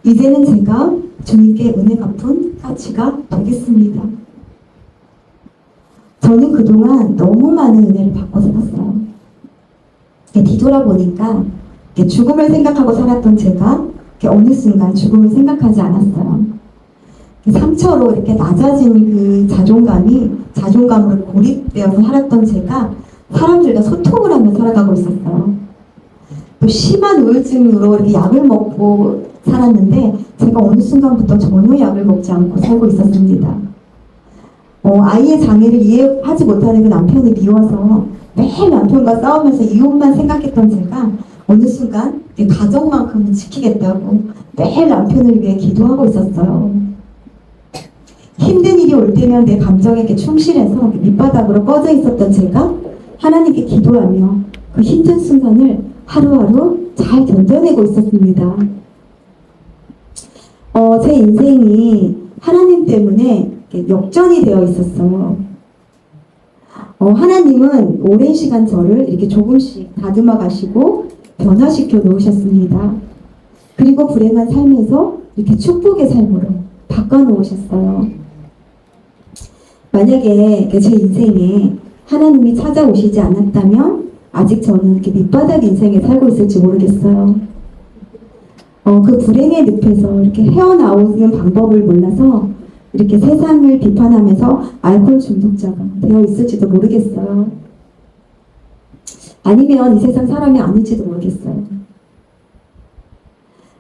이제는 제가 주님께 은혜 갚은 까치가 되겠습니다. 저는 그동안 너무 많은 은혜를 받고 살았어요. 뒤돌아보니까 죽음을 생각하고 살았던 제가 어느 순간 죽음을 생각하지 않았어요. 상처로 이렇게 낮아진 그 자존감으로 고립되어서 살았던 제가 사람들과 소통을 하며 살아가고 있었어요. 또 심한 우울증으로 이렇게 약을 먹고 살았는데 제가 어느 순간부터 전혀 약을 먹지 않고 살고 있었습니다. 아이의 장애를 이해하지 못하는 그 남편이 미워서 매일 남편과 싸우면서 이혼만 생각했던 제가 어느 순간 가정만큼은 지키겠다고 매일 남편을 위해 기도하고 있었어요. 힘든 일이 올 때면 내 감정에게 충실해서 밑바닥으로 꺼져 있었던 제가 하나님께 기도하며 그 힘든 순간을 하루하루 잘 견뎌내고 있었습니다. 제 인생이 하나님 때문에 역전이 되어 있었어요. 하나님은 오랜 시간 저를 이렇게 조금씩 다듬어 가시고 변화시켜 놓으셨습니다. 그리고 불행한 삶에서 이렇게 축복의 삶으로 바꿔 놓으셨어요. 만약에 제 인생에 하나님이 찾아오시지 않았다면 아직 저는 이렇게 밑바닥 인생에 살고 있을지 모르겠어요. 그 불행의 늪에서 이렇게 헤어나오는 방법을 몰라서 이렇게 세상을 비판하면서 알코올 중독자가 되어 있을지도 모르겠어요. 아니면 이 세상 사람이 아닐지도 모르겠어요.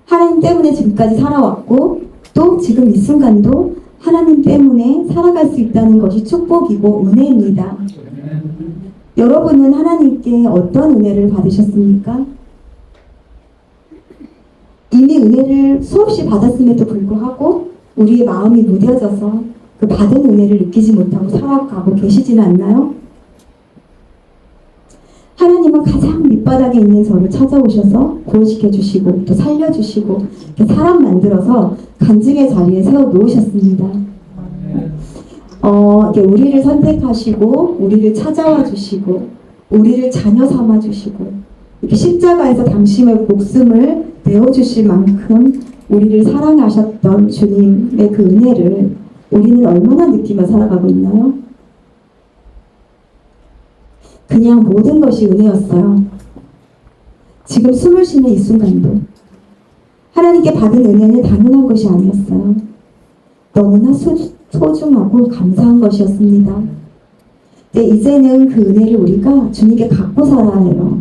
하나님 때문에 지금까지 살아왔고 또 지금 이 순간도 하나님 때문에 살아갈 수 있다는 것이 축복이고 은혜입니다. 여러분은 하나님께 어떤 은혜를 받으셨습니까? 이미 은혜를 수없이 받았음에도 불구하고 우리의 마음이 무뎌져서 그 받은 은혜를 느끼지 못하고 살아가고 계시지는 않나요? 하나님은 가장 밑바닥에 있는 저를 찾아오셔서 구원시켜 주시고 또 살려주시고 사람 만들어서 간증의 자리에 세워 놓으셨습니다. 우리를 선택하시고 우리를 찾아와 주시고 우리를 자녀 삼아 주시고 이렇게 십자가에서 당신의 목숨을 내어주실 만큼 우리를 사랑하셨던 주님의 그 은혜를 우리는 얼마나 느끼며 살아가고 있나요? 그냥 모든 것이 은혜였어요. 지금 숨을 쉬는 이 순간도 하나님께 받은 은혜는 당연한 것이 아니었어요. 너무나 소중하고 감사한 것이었습니다. 이제는 그 은혜를 우리가 주님께 갖고 살아야 해요.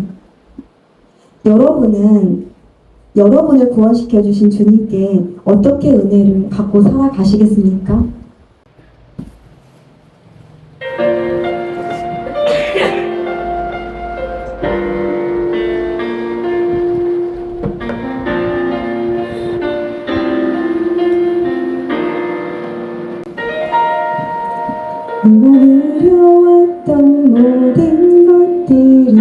여러분을 구원시켜 주신 주님께 어떻게 은혜를 갖고 살아가시겠습니까? 내가 누려왔던 모든 것들이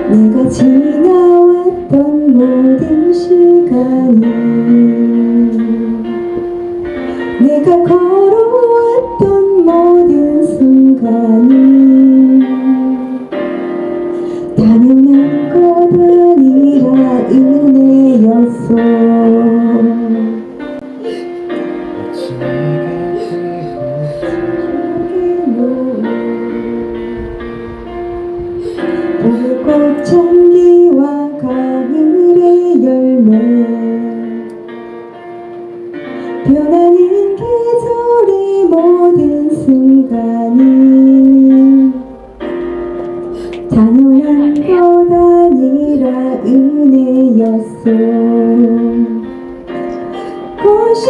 내가 지나왔던 모든 시간이 내가 걸어왔던 모든 순간이 당연한 것 아니라 은혜였어. 꽃향기와 가을의 열매 변하는 계절의 모든 순간이 당연한 것 아니라 은혜였어. 꽃이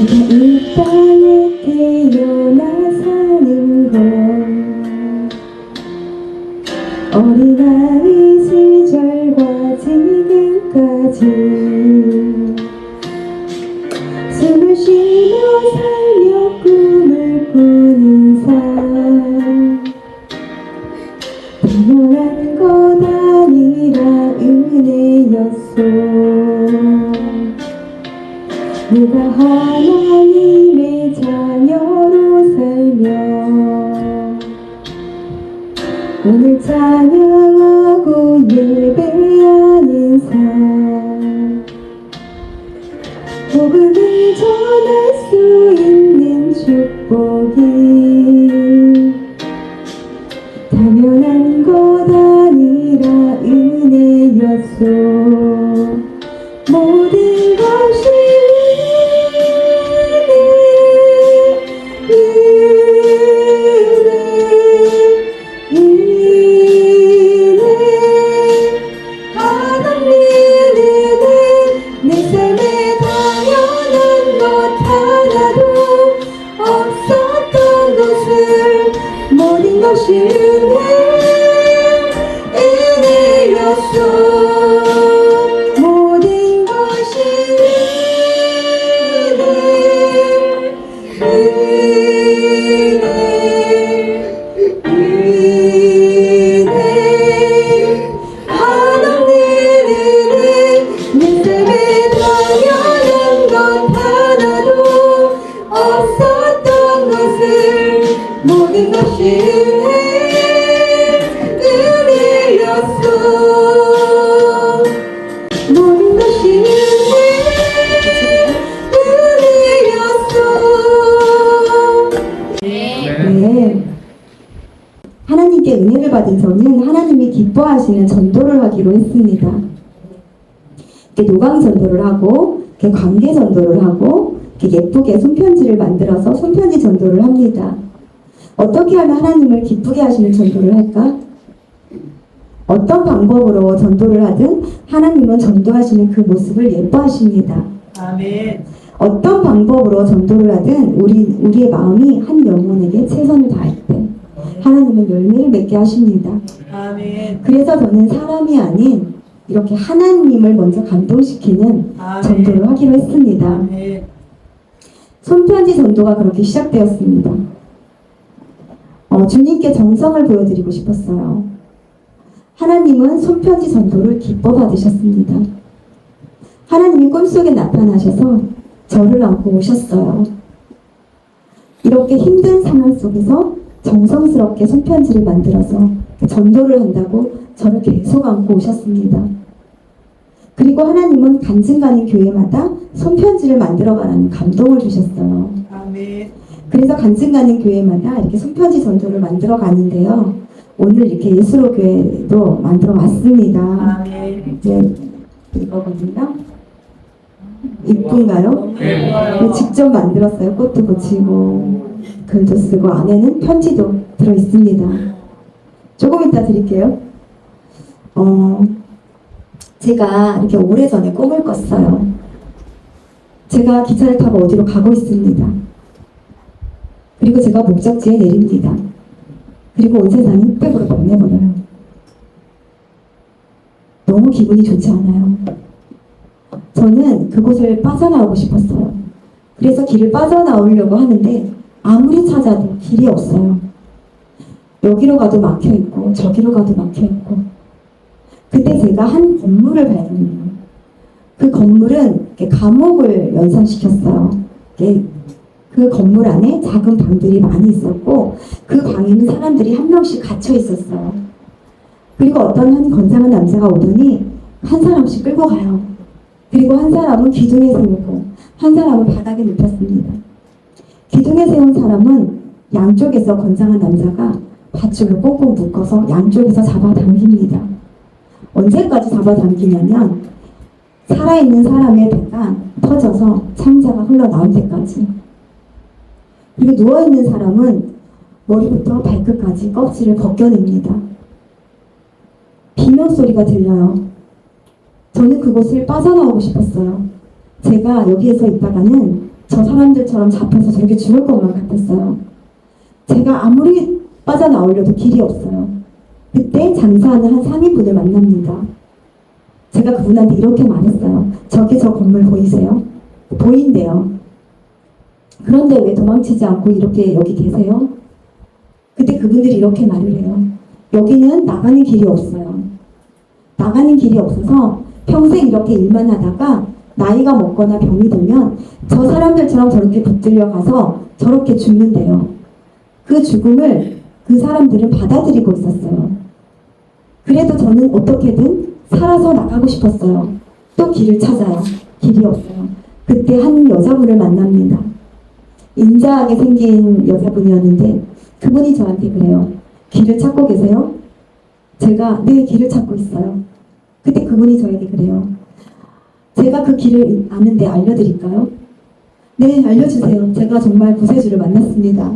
내가 이 땅에 태어나 사는 것 어린아이 시절과 지금까지 숨을 쉬며 살며 꿈을 꾸는 삶 당연한 것 아니라 은혜였소 내가 하나님의 자녀로 살며 오늘 찬양하고 예배하는 삶 복음을 전할 수 있는 축복이 당연한 것 아니라 은혜였소 모든 것이 모든 것이 은혜 하나님의 은혜 내 삶에 당연한 것 하나도 없었던 것을 모든 것이 모든 것이 은혜였어. 네. 하나님께 은혜를 받은 저는 하나님이 기뻐하시는 전도를 하기로 했습니다. 노강 전도를 하고 관계 전도를 하고 예쁘게 손편지를 만들어서 손편지 전도를 합니다. 어떻게 하면 하나님을 기쁘게 하시는 전도를 할까? 어떤 방법으로 전도를 하든 하나님은 전도하시는 그 모습을 예뻐하십니다. 아멘. 어떤 방법으로 전도를 하든 우리의 마음이 한 영혼에게 최선을 다할 때 하나님은 열매를 맺게 하십니다. 아멘. 그래서 저는 사람이 아닌 이렇게 하나님을 먼저 감동시키는 아멘. 전도를 하기로 했습니다. 아멘. 손편지 전도가 그렇게 시작되었습니다. 주님께 정성을 보여드리고 싶었어요. 하나님은 손편지 전도를 기뻐 받으셨습니다. 하나님이 꿈속에 나타나셔서 저를 안고 오셨어요. 이렇게 힘든 상황 속에서 정성스럽게 손편지를 만들어서 전도를 한다고 저를 계속 안고 오셨습니다. 그리고 하나님은 간증 가는 교회마다 손편지를 만들어가라는 감동을 주셨어요. 아멘. 그래서 간증 가는 교회마다 이렇게 손편지 전도를 만들어 가는데요. 오늘 이렇게 예수로 교회도 만들어 왔습니다. 아멘. 이제 이거거든요. 이쁜가요? 너무 예뻐요. 직접 만들었어요. 꽃도 붙이고 글도 쓰고 안에는 편지도 들어 있습니다. 조금 이따 드릴게요. 제가 이렇게 오래전에 꿈을 꿨어요. 제가 기차를 타고 어디로 가고 있습니다. 그리고 제가 목적지에 내립니다. 그리고 온 세상이 흑백으로 변해버려요. 너무 기분이 좋지 않아요. 저는 그곳을 빠져나오고 싶었어요. 그래서 길을 빠져나오려고 하는데 아무리 찾아도 길이 없어요. 여기로 가도 막혀있고 저기로 가도 막혀있고. 그때 제가 한 건물을 발견해요. 그 건물은 감옥을 연상시켰어요. 그 건물 안에 작은 방들이 많이 있었고 그 방에는 사람들이 한 명씩 갇혀 있었어요. 그리고 어떤 한 건장한 남자가 오더니 한 사람씩 끌고 가요. 그리고 한 사람은 기둥에 세우고 한 사람은 바닥에 눕혔습니다. 기둥에 세운 사람은 양쪽에서 건장한 남자가 밧줄로 꽁꽁 묶어서 양쪽에서 잡아당깁니다. 언제까지 잡아당기냐면 살아있는 사람의 배가 터져서 창자가 흘러나올 때까지. 그리고 누워있는 사람은 머리부터 발끝까지 껍질을 벗겨냅니다. 비명소리가 들려요. 저는 그곳을 빠져나오고 싶었어요. 제가 여기에서 있다가는 저 사람들처럼 잡혀서 저렇게 죽을 것만 같았어요. 제가 아무리 빠져나오려도 길이 없어요. 그때 장사하는 한 상인분을 만납니다. 제가 그분한테 이렇게 말했어요. 저기 저 건물 보이세요? 보인대요. 그런데 왜 도망치지 않고 이렇게 여기 계세요? 그때 그분들이 이렇게 말을 해요. 여기는 나가는 길이 없어요. 나가는 길이 없어서 평생 이렇게 일만 하다가 나이가 먹거나 병이 들면 저 사람들처럼 저렇게 붙들려 가서 저렇게 죽는데요. 그 죽음을 그 사람들은 받아들이고 있었어요. 그래도 저는 어떻게든 살아서 나가고 싶었어요. 또 길을 찾아요. 길이 없어요. 그때 한 여자분을 만납니다. 인자하게 생긴 여자분이었는데 그분이 저한테 그래요. 길을 찾고 계세요? 제가 네, 길을 찾고 있어요. 그때 그분이 저에게 그래요. 제가 그 길을 아는데 알려드릴까요? 네, 알려주세요. 제가 정말 구세주를 만났습니다.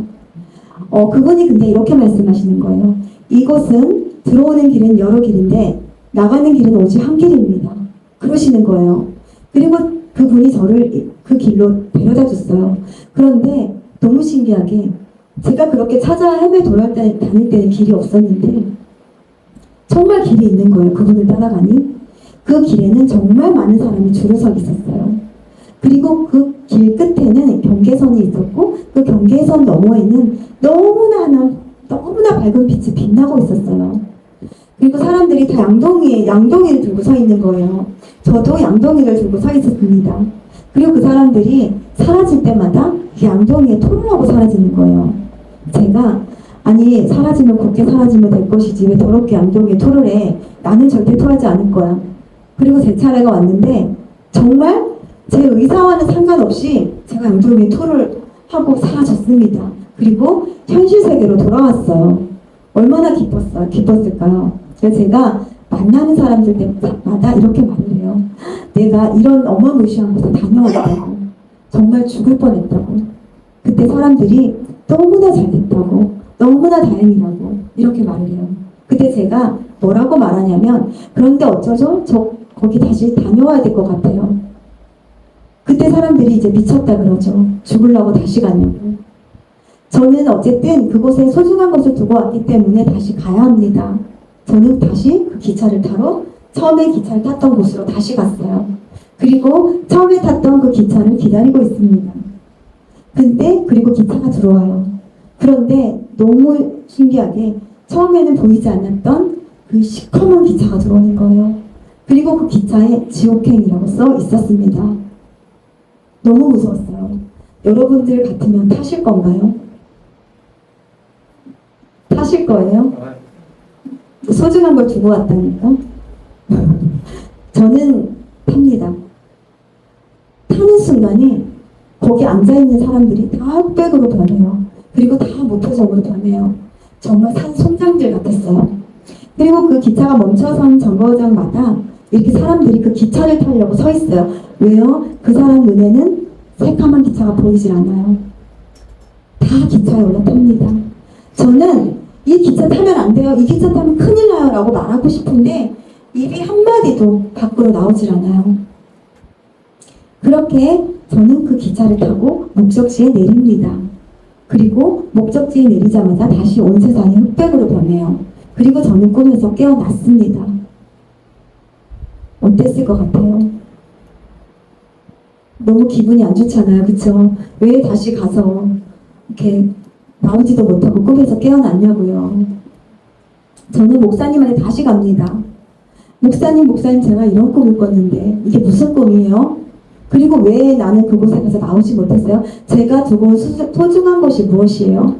그분이 근데 이렇게 말씀하시는 거예요. 이곳은 들어오는 길은 여러 길인데 나가는 길은 오직 한 길입니다. 그러시는 거예요. 그리고 그분이 저를 그 길로 데려다 줬어요. 그런데 너무 신기하게 제가 그렇게 찾아 헤매 다닐 때는 길이 없었는데 정말 길이 있는 거예요. 그분을 따라가니 그 길에는 정말 많은 사람이 줄을 서 있었어요. 그리고 그 길 끝에는 경계선이 있었고 그 경계선 너머에는 너무나 밝은 빛이 빛나고 있었어요. 그리고 사람들이 다 양동이를 들고 서 있는 거예요. 저도 양동이를 들고 서 있었습니다. 그리고 그 사람들이 사라질 때마다 그 양동이에 토를 하고 사라지는 거예요. 제가 아니 사라지면 곱게 사라지면 될 것이지 왜 더럽게 양동이에 토를 해. 나는 절대 토하지 않을 거야. 그리고 제 차례가 왔는데 정말 제 의사와는 상관없이 제가 양동이에 토를 하고 사라졌습니다. 그리고 현실 세계로 돌아왔어요. 얼마나 기뻤을까요? 그래서 제가 만나는 사람들 때마다 이렇게 말을 해요. 내가 이런 어마무시한 곳에 다녀왔다고. 정말 죽을 뻔했다고. 그때 사람들이 너무나 잘 됐다고. 너무나 다행이라고. 이렇게 말을 해요. 그때 제가 뭐라고 말하냐면 그런데 어쩌죠? 저 거기 다시 다녀와야 될 것 같아요. 그때 사람들이 이제 미쳤다 그러죠. 죽으려고 다시 가냐고. 저는 어쨌든 그곳에 소중한 것을 두고 왔기 때문에 다시 가야 합니다. 저는 다시 그 기차를 타러 처음에 기차를 탔던 곳으로 다시 갔어요. 그리고 처음에 탔던 그 기차를 기다리고 있습니다. 그리고 기차가 들어와요. 그런데 너무 신기하게 처음에는 보이지 않았던 그 시커먼 기차가 들어오는 거예요. 그리고 그 기차에 지옥행이라고 써 있었습니다. 너무 무서웠어요. 여러분들 같으면 타실 건가요? 타실 거예요? 소중한 걸 두고 왔다니까? 저는 탑니다. 타는 순간에 거기 앉아있는 사람들이 다 흑백으로 변해요. 그리고 다 무표정으로 변해요. 정말 산 송장들 같았어요. 그리고 그 기차가 멈춰선 정거장마다 이렇게 사람들이 그 기차를 타려고 서 있어요. 왜요? 그 사람 눈에는 새까만 기차가 보이질 않아요. 다 기차에 올라탑니다. 저는 이 기차 타면 안 돼요. 이 기차 타면 큰일 나요. 라고 말하고 싶은데 입이 한마디도 밖으로 나오질 않아요. 그렇게 저는 그 기차를 타고 목적지에 내립니다. 그리고 목적지에 내리자마자 다시 온 세상이 흑백으로 변해요. 그리고 저는 꿈에서 깨어났습니다. 어땠을 것 같아요? 너무 기분이 안 좋잖아요. 그쵸? 왜 다시 가서 이렇게 나오지도 못하고 꿈에서 깨어났냐고요. 저는 목사님한테 다시 갑니다. 목사님 제가 이런 꿈을 꿨는데 이게 무슨 꿈이에요? 그리고 왜 나는 그곳에 가서 나오지 못했어요? 제가 두고 온 소중한 것이 무엇이에요?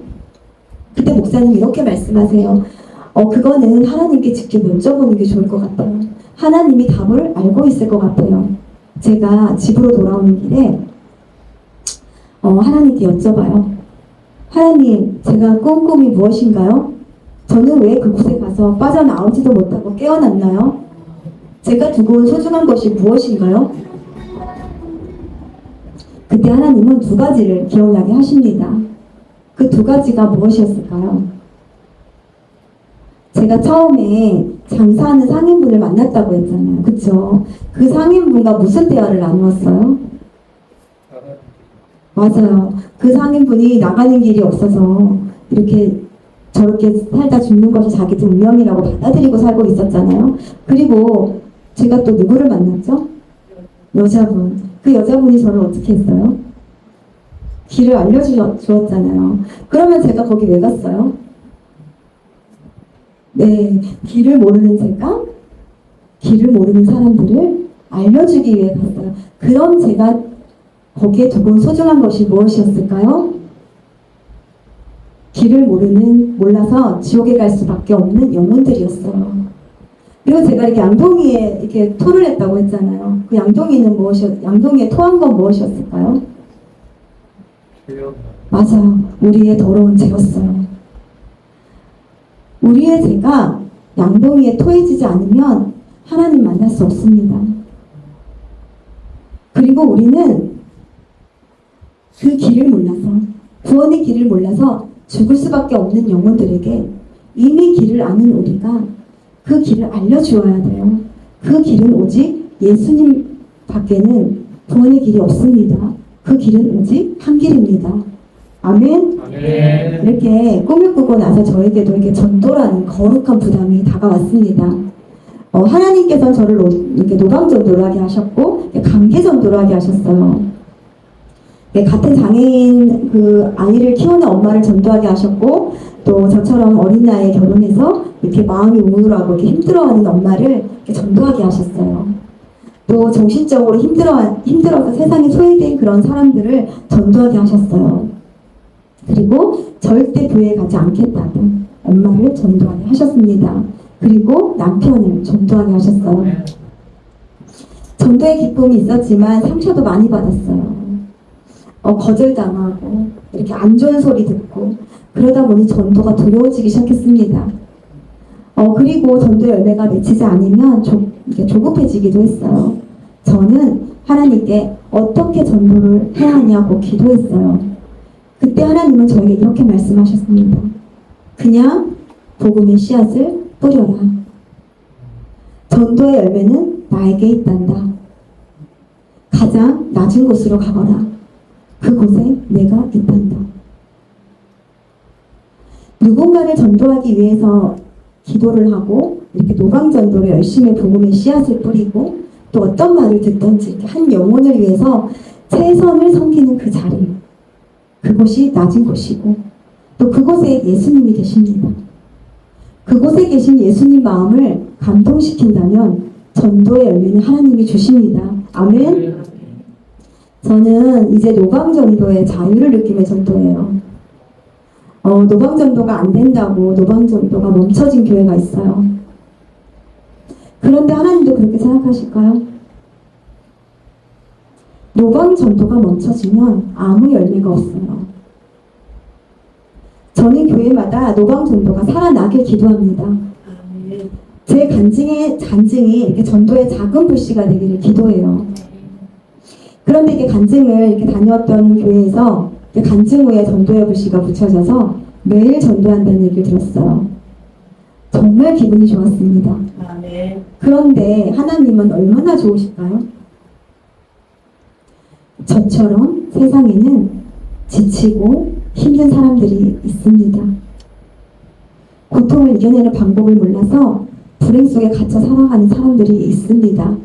그때 목사님이 이렇게 말씀하세요. 그거는 하나님께 직접 여쭤보는 게 좋을 것 같아요. 하나님이 답을 알고 있을 것 같아요. 제가 집으로 돌아오는 길에 하나님께 여쭤봐요. 하나님, 제가 꾼 꿈이 무엇인가요? 저는 왜 그곳에 가서 빠져나오지도 못하고 깨어났나요? 제가 두고 온 소중한 것이 무엇인가요? 그때 하나님은 두 가지를 기억나게 하십니다. 그 두 가지가 무엇이었을까요? 제가 처음에 장사하는 상인분을 만났다고 했잖아요. 그쵸? 그 상인분과 무슨 대화를 나누었어요? 맞아요. 그 상인분이 나가는 길이 없어서 이렇게 저렇게 살다 죽는 것이 자기들 운명이라고 받아들이고 살고 있었잖아요. 그리고 제가 또 누구를 만났죠? 여자분. 그 여자분이 저를 어떻게 했어요? 길을 알려주었잖아요. 그러면 제가 거기 왜 갔어요? 네, 길을 모르는 제가 길을 모르는 사람들을 알려주기 위해 갔어요. 그럼 제가 거기에 두고 소중한 것이 무엇이었을까요? 길을 몰라서 지옥에 갈 수밖에 없는 영혼들이었어요. 그리고 제가 이렇게 양동이에 이렇게 토를 했다고 했잖아요. 그 양동이에 토한 건 무엇이었을까요? 맞아요. 우리의 더러운 죄였어요. 우리의 죄가 양동이에 토해지지 않으면 하나님 만날 수 없습니다. 그리고 우리는 그 길을 몰라서, 구원의 길을 몰라서 죽을 수밖에 없는 영혼들에게 이미 길을 아는 우리가 그 길을 알려주어야 돼요. 그 길은 오직 예수님 밖에는 구원의 길이 없습니다. 그 길은 오직 한 길입니다. 아멘. 이렇게 꿈을 꾸고 나서 저에게도 이렇게 전도라는 거룩한 부담이 다가왔습니다. 하나님께서는 저를 이렇게 노방전도를 하게 하셨고 관계전도를 하게 하셨어요. 같은 장애인 그 아이를 키우는 엄마를 전도하게 하셨고, 또 저처럼 어린 나이에 결혼해서 이렇게 마음이 우울하고 이렇게 힘들어하는 엄마를 이렇게 전도하게 하셨어요. 또 정신적으로 힘들어서 세상에 소외된 그런 사람들을 전도하게 하셨어요. 그리고 절대 교회에 가지 않겠다는 엄마를 전도하게 하셨습니다. 그리고 남편을 전도하게 하셨어요. 전도의 기쁨이 있었지만 상처도 많이 받았어요. 거절당하고 이렇게 안 좋은 소리 듣고 그러다 보니 전도가 두려워지기 시작했습니다. 그리고 전도 열매가 맺히지 않으면 이렇게 조급해지기도 했어요. 저는 하나님께 어떻게 전도를 해야 하냐고 기도했어요. 그때 하나님은 저에게 이렇게 말씀하셨습니다. 그냥 복음의 씨앗을 뿌려라. 전도의 열매는 나에게 있단다. 가장 낮은 곳으로 가거라. 그곳에 내가 있단다. 누군가를 전도하기 위해서 기도를 하고 이렇게 노방전도를 열심히 복음의 씨앗을 뿌리고 또 어떤 말을 듣든지 이렇게 한 영혼을 위해서 최선을 섬기는 그 자리, 그곳이 낮은 곳이고 또 그곳에 예수님이 계십니다. 그곳에 계신 예수님 마음을 감동시킨다면 전도의 열매는 하나님이 주십니다. 아멘. 저는 이제 노방전도의 자유를 느끼며 전도해요. 노방전도가 안 된다고 노방전도가 멈춰진 교회가 있어요. 그런데 하나님도 그렇게 생각하실까요? 노방전도가 멈춰지면 아무 열매가 없어요. 저는 교회마다 노방전도가 살아나길 기도합니다. 제 간증이 이렇게 전도의 작은 불씨가 되기를 기도해요. 그런데 이렇게 간증을 이렇게 다녔던 교회에서 간증 후에 전도의 불씨가 붙여져서 매일 전도한다는 얘기를 들었어요. 정말 기분이 좋았습니다. 그런데 하나님은 얼마나 좋으실까요? 저처럼 세상에는 지치고 힘든 사람들이 있습니다. 고통을 이겨내는 방법을 몰라서 불행 속에 갇혀 살아가는 사람들이 있습니다.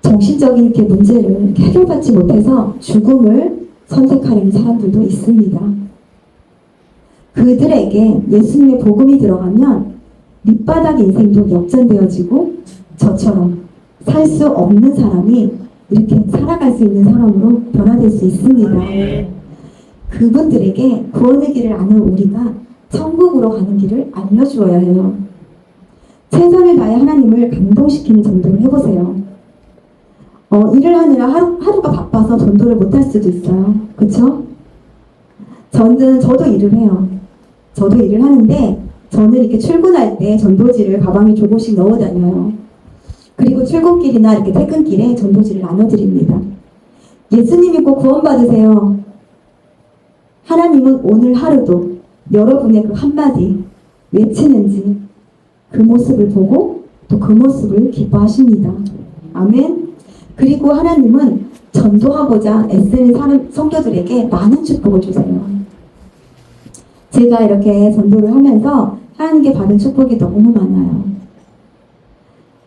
정신적인 이렇게 문제를 해결받지 못해서 죽음을 선택하려는 사람들도 있습니다. 그들에게 예수님의 복음이 들어가면 밑바닥 인생도 역전되어지고 저처럼 살 수 없는 사람이 이렇게 살아갈 수 있는 사람으로 변화될 수 있습니다. 그분들에게 구원의 길을 아는 우리가 천국으로 가는 길을 알려주어야 해요. 최선을 다해 하나님을 감동시키는 전도를 해보세요. 일을 하느라 하루가 바빠서 전도를 못할 수도 있어요. 그쵸? 저도 일을 해요. 저도 일을 하는데 저는 이렇게 출근할 때 전도지를 가방에 조금씩 넣어 다녀요. 그리고 출근길이나 이렇게 퇴근길에 전도지를 나눠드립니다. 예수님 믿고 구원받으세요. 하나님은 오늘 하루도 여러분의 그 한마디 외치는지 그 모습을 보고 또 그 모습을 기뻐하십니다. 아멘. 그리고 하나님은 전도하고자 애쓰는 성도들에게 많은 축복을 주세요. 제가 이렇게 전도를 하면서 하나님께 받은 축복이 너무 많아요.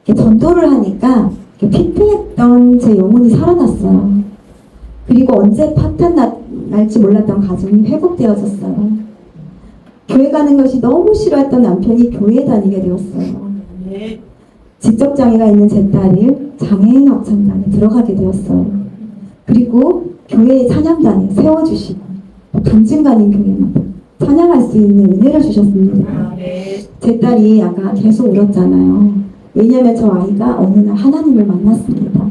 이렇게 전도를 하니까 이렇게 피폐했던 제 영혼이 살아났어요. 그리고 언제 파탄 날지 몰랐던 가정이 회복되어졌어요. 교회 가는 것이 너무 싫어했던 남편이 교회 다니게 되었어요. 아멘. 지적장애가 있는 제 딸이 장애인 합창단에 들어가게 되었어요. 그리고 교회의 찬양단에 세워주시고 간증 가는 교회마다 찬양할 수 있는 은혜를 주셨습니다. 아멘. 제 딸이 아까 계속 울었잖아요. 왜냐하면 저 아이가 어느 날 하나님을 만났습니다.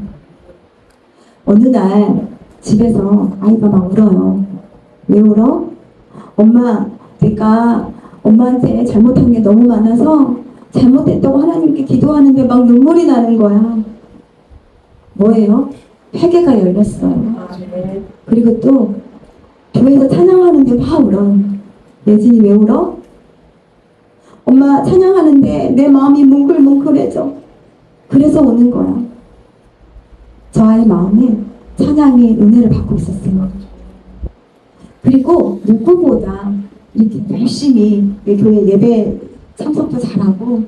어느 날 집에서 아이가 막 울어요. 왜 울어? 엄마, 내가 엄마한테 잘못한 게 너무 많아서 잘못했다고 하나님께 기도하는데 막 눈물이 나는 거야. 뭐예요? 회개가 열렸어요. 아멘. 그리고 또 교회에서 찬양하는데 막 울어. 예진이 왜 울어? 엄마 찬양하는데 내 마음이 뭉클뭉클해져. 그래서 우는 거야. 저 아이 마음에 찬양의 은혜를 받고 있었어요. 그리고 누구보다 이렇게 열심히 교회 예배 참석도 잘하고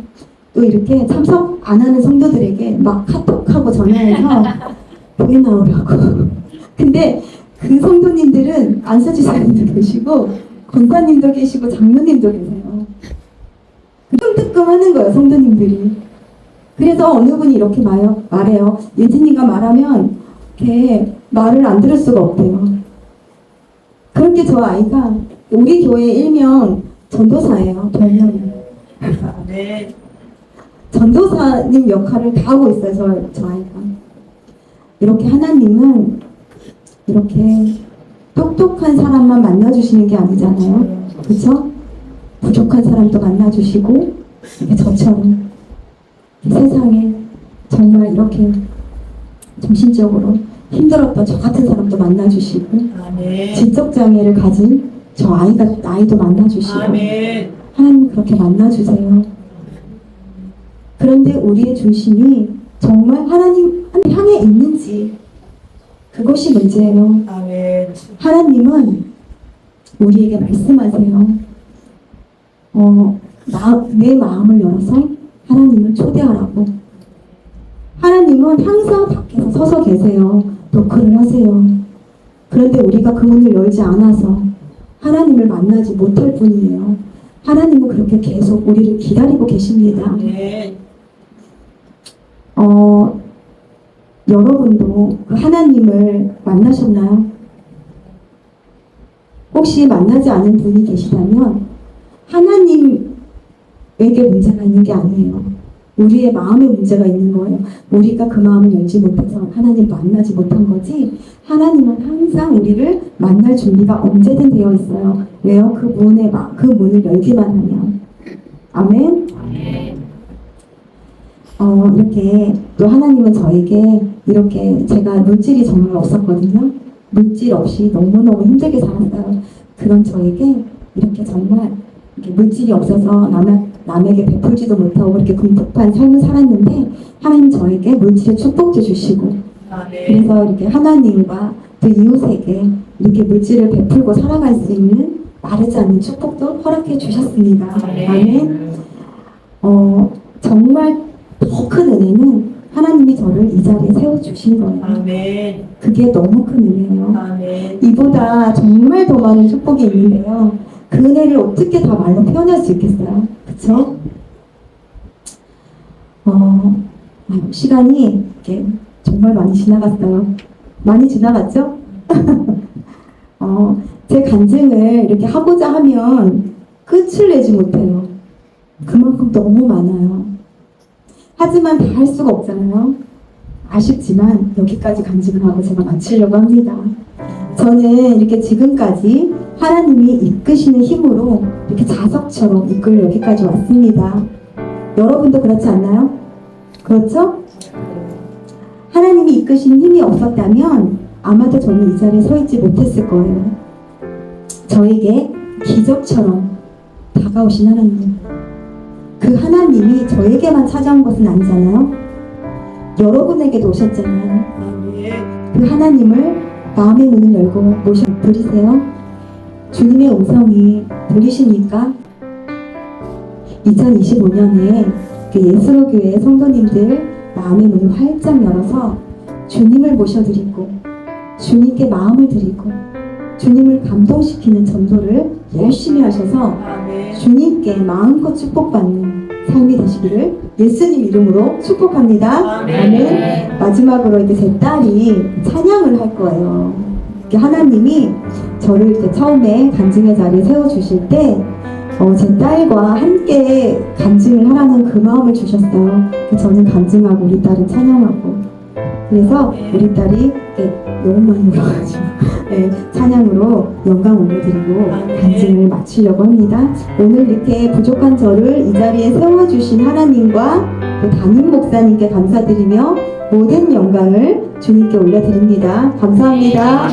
또 이렇게 참석 안 하는 성도들에게 막 카톡하고 전화해서 교회 나오라고. 근데 그 성도님들은 안수지사님도 계시고 권사님도 계시고 장로님도 계세요. 뜨끔뜨끔 하는 거예요, 성도님들이. 그래서 어느 분이 이렇게 말해요. 예진이가 말하면 이렇게 말을 안 들을 수가 없대요. 그렇게 저 아이가 우리 교회 일명 전도사예요. 별명이. 아멘. 전도사님 역할을 다 하고 있어요. 저 아이가. 이렇게 하나님은 이렇게 똑똑한 사람만 만나주시는 게 아니잖아요. 그렇죠? 부족한 사람도 만나주시고 이렇게 저처럼 세상에 정말 이렇게 정신적으로 힘들었던 저 같은 사람도 만나주시고 아멘. 지적장애를 가진 저 아이도 만나주시고 아멘. 하나님 그렇게 만나주세요. 그런데 우리의 중심이 정말 하나님 향해 있는지 그것이 문제예요. 아멘. 하나님은 우리에게 말씀하세요. 내 마음을 열어서 하나님을 초대하라고. 하나님은 항상 밖에서 서서 계세요. 노크를 하세요. 그런데 우리가 그 문을 열지 않아서 하나님을 만나지 못할 뿐이에요. 하나님은 그렇게 계속 우리를 기다리고 계십니다. 아멘. 여러분도 그 하나님을 만나셨나요? 혹시 만나지 않은 분이 계시다면 하나님에게 문제가 있는 게 아니에요. 우리의 마음에 문제가 있는 거예요. 우리가 그 마음을 열지 못해서 하나님 만나지 못한 거지. 하나님은 항상 우리를 만날 준비가 언제든 되어 있어요. 왜요? 그 문을 열기만 하면. 아멘. 이렇게 또 하나님은 저에게 이렇게 제가 물질이 정말 없었거든요. 물질 없이 너무너무 힘들게 살았어요. 그런 저에게 이렇게 정말 이렇게 물질이 없어서 남에게 베풀지도 못하고 그렇게 궁핍한 삶을 살았는데 하나님 저에게 물질의 축복도 주시고 아멘. 그래서 이렇게 하나님과 또 이웃에게 이렇게 물질을 베풀고 살아갈 수 있는 마르지 않는 축복도 허락해 주셨습니다. 아멘. 정말 더 큰 은혜는 하나님이 저를 이 자리에 세워주신 거예요. 아멘. 그게 너무 큰 은혜예요. 아멘. 이보다 정말 더 많은 축복이 있는데요. 그 은혜를 어떻게 다 말로 표현할 수 있겠어요? 그쵸? 시간이 이렇게 정말 많이 지나갔어요. 많이 지나갔죠? 제 간증을 이렇게 하고자 하면 끝을 내지 못해요. 그만큼 너무 많아요. 하지만 다 할 수가 없잖아요. 아쉽지만 여기까지 간증을 하고 제가 마치려고 합니다. 저는 이렇게 지금까지 하나님이 이끄시는 힘으로 이렇게 자석처럼 이끌려 여기까지 왔습니다. 여러분도 그렇지 않나요? 그렇죠? 하나님이 이끄시는 힘이 없었다면 아마도 저는 이 자리에 서 있지 못했을 거예요. 저에게 기적처럼 다가오신 하나님. 그 하나님이 저에게만 찾아온 것은 아니잖아요. 여러분에게도 오셨잖아요. 아멘. 그 하나님을 마음의 문을 열고 모셔 드리세요. 주님의 음성이 들리십니까? 2025년에 예수로 교회 성도님들 마음의 문을 활짝 열어서 주님을 모셔드리고 주님께 마음을 드리고 주님을 감동시키는 전도를 열심히 하셔서 아멘. 주님께 마음껏 축복받는 삶이 되시기를 예수님 이름으로 축복합니다. 아멘. 마지막으로 이제 제 딸이 찬양을 할 거예요. 이렇게 하나님이 저를 이렇게 처음에 간증의 자리에 세워주실 때 제 딸과 함께 간증을 하라는 그 마음을 주셨어요. 저는 간증하고 우리 딸은 찬양하고. 그래서 우리 딸이 너무 많이 울어가지고 찬양으로 영광 올려드리고 간증을 마치려고 합니다. 오늘 이렇게 부족한 저를 이 자리에 세워주신 하나님과 또 담임 목사님께 감사드리며 모든 영광을 주님께 올려드립니다. 감사합니다.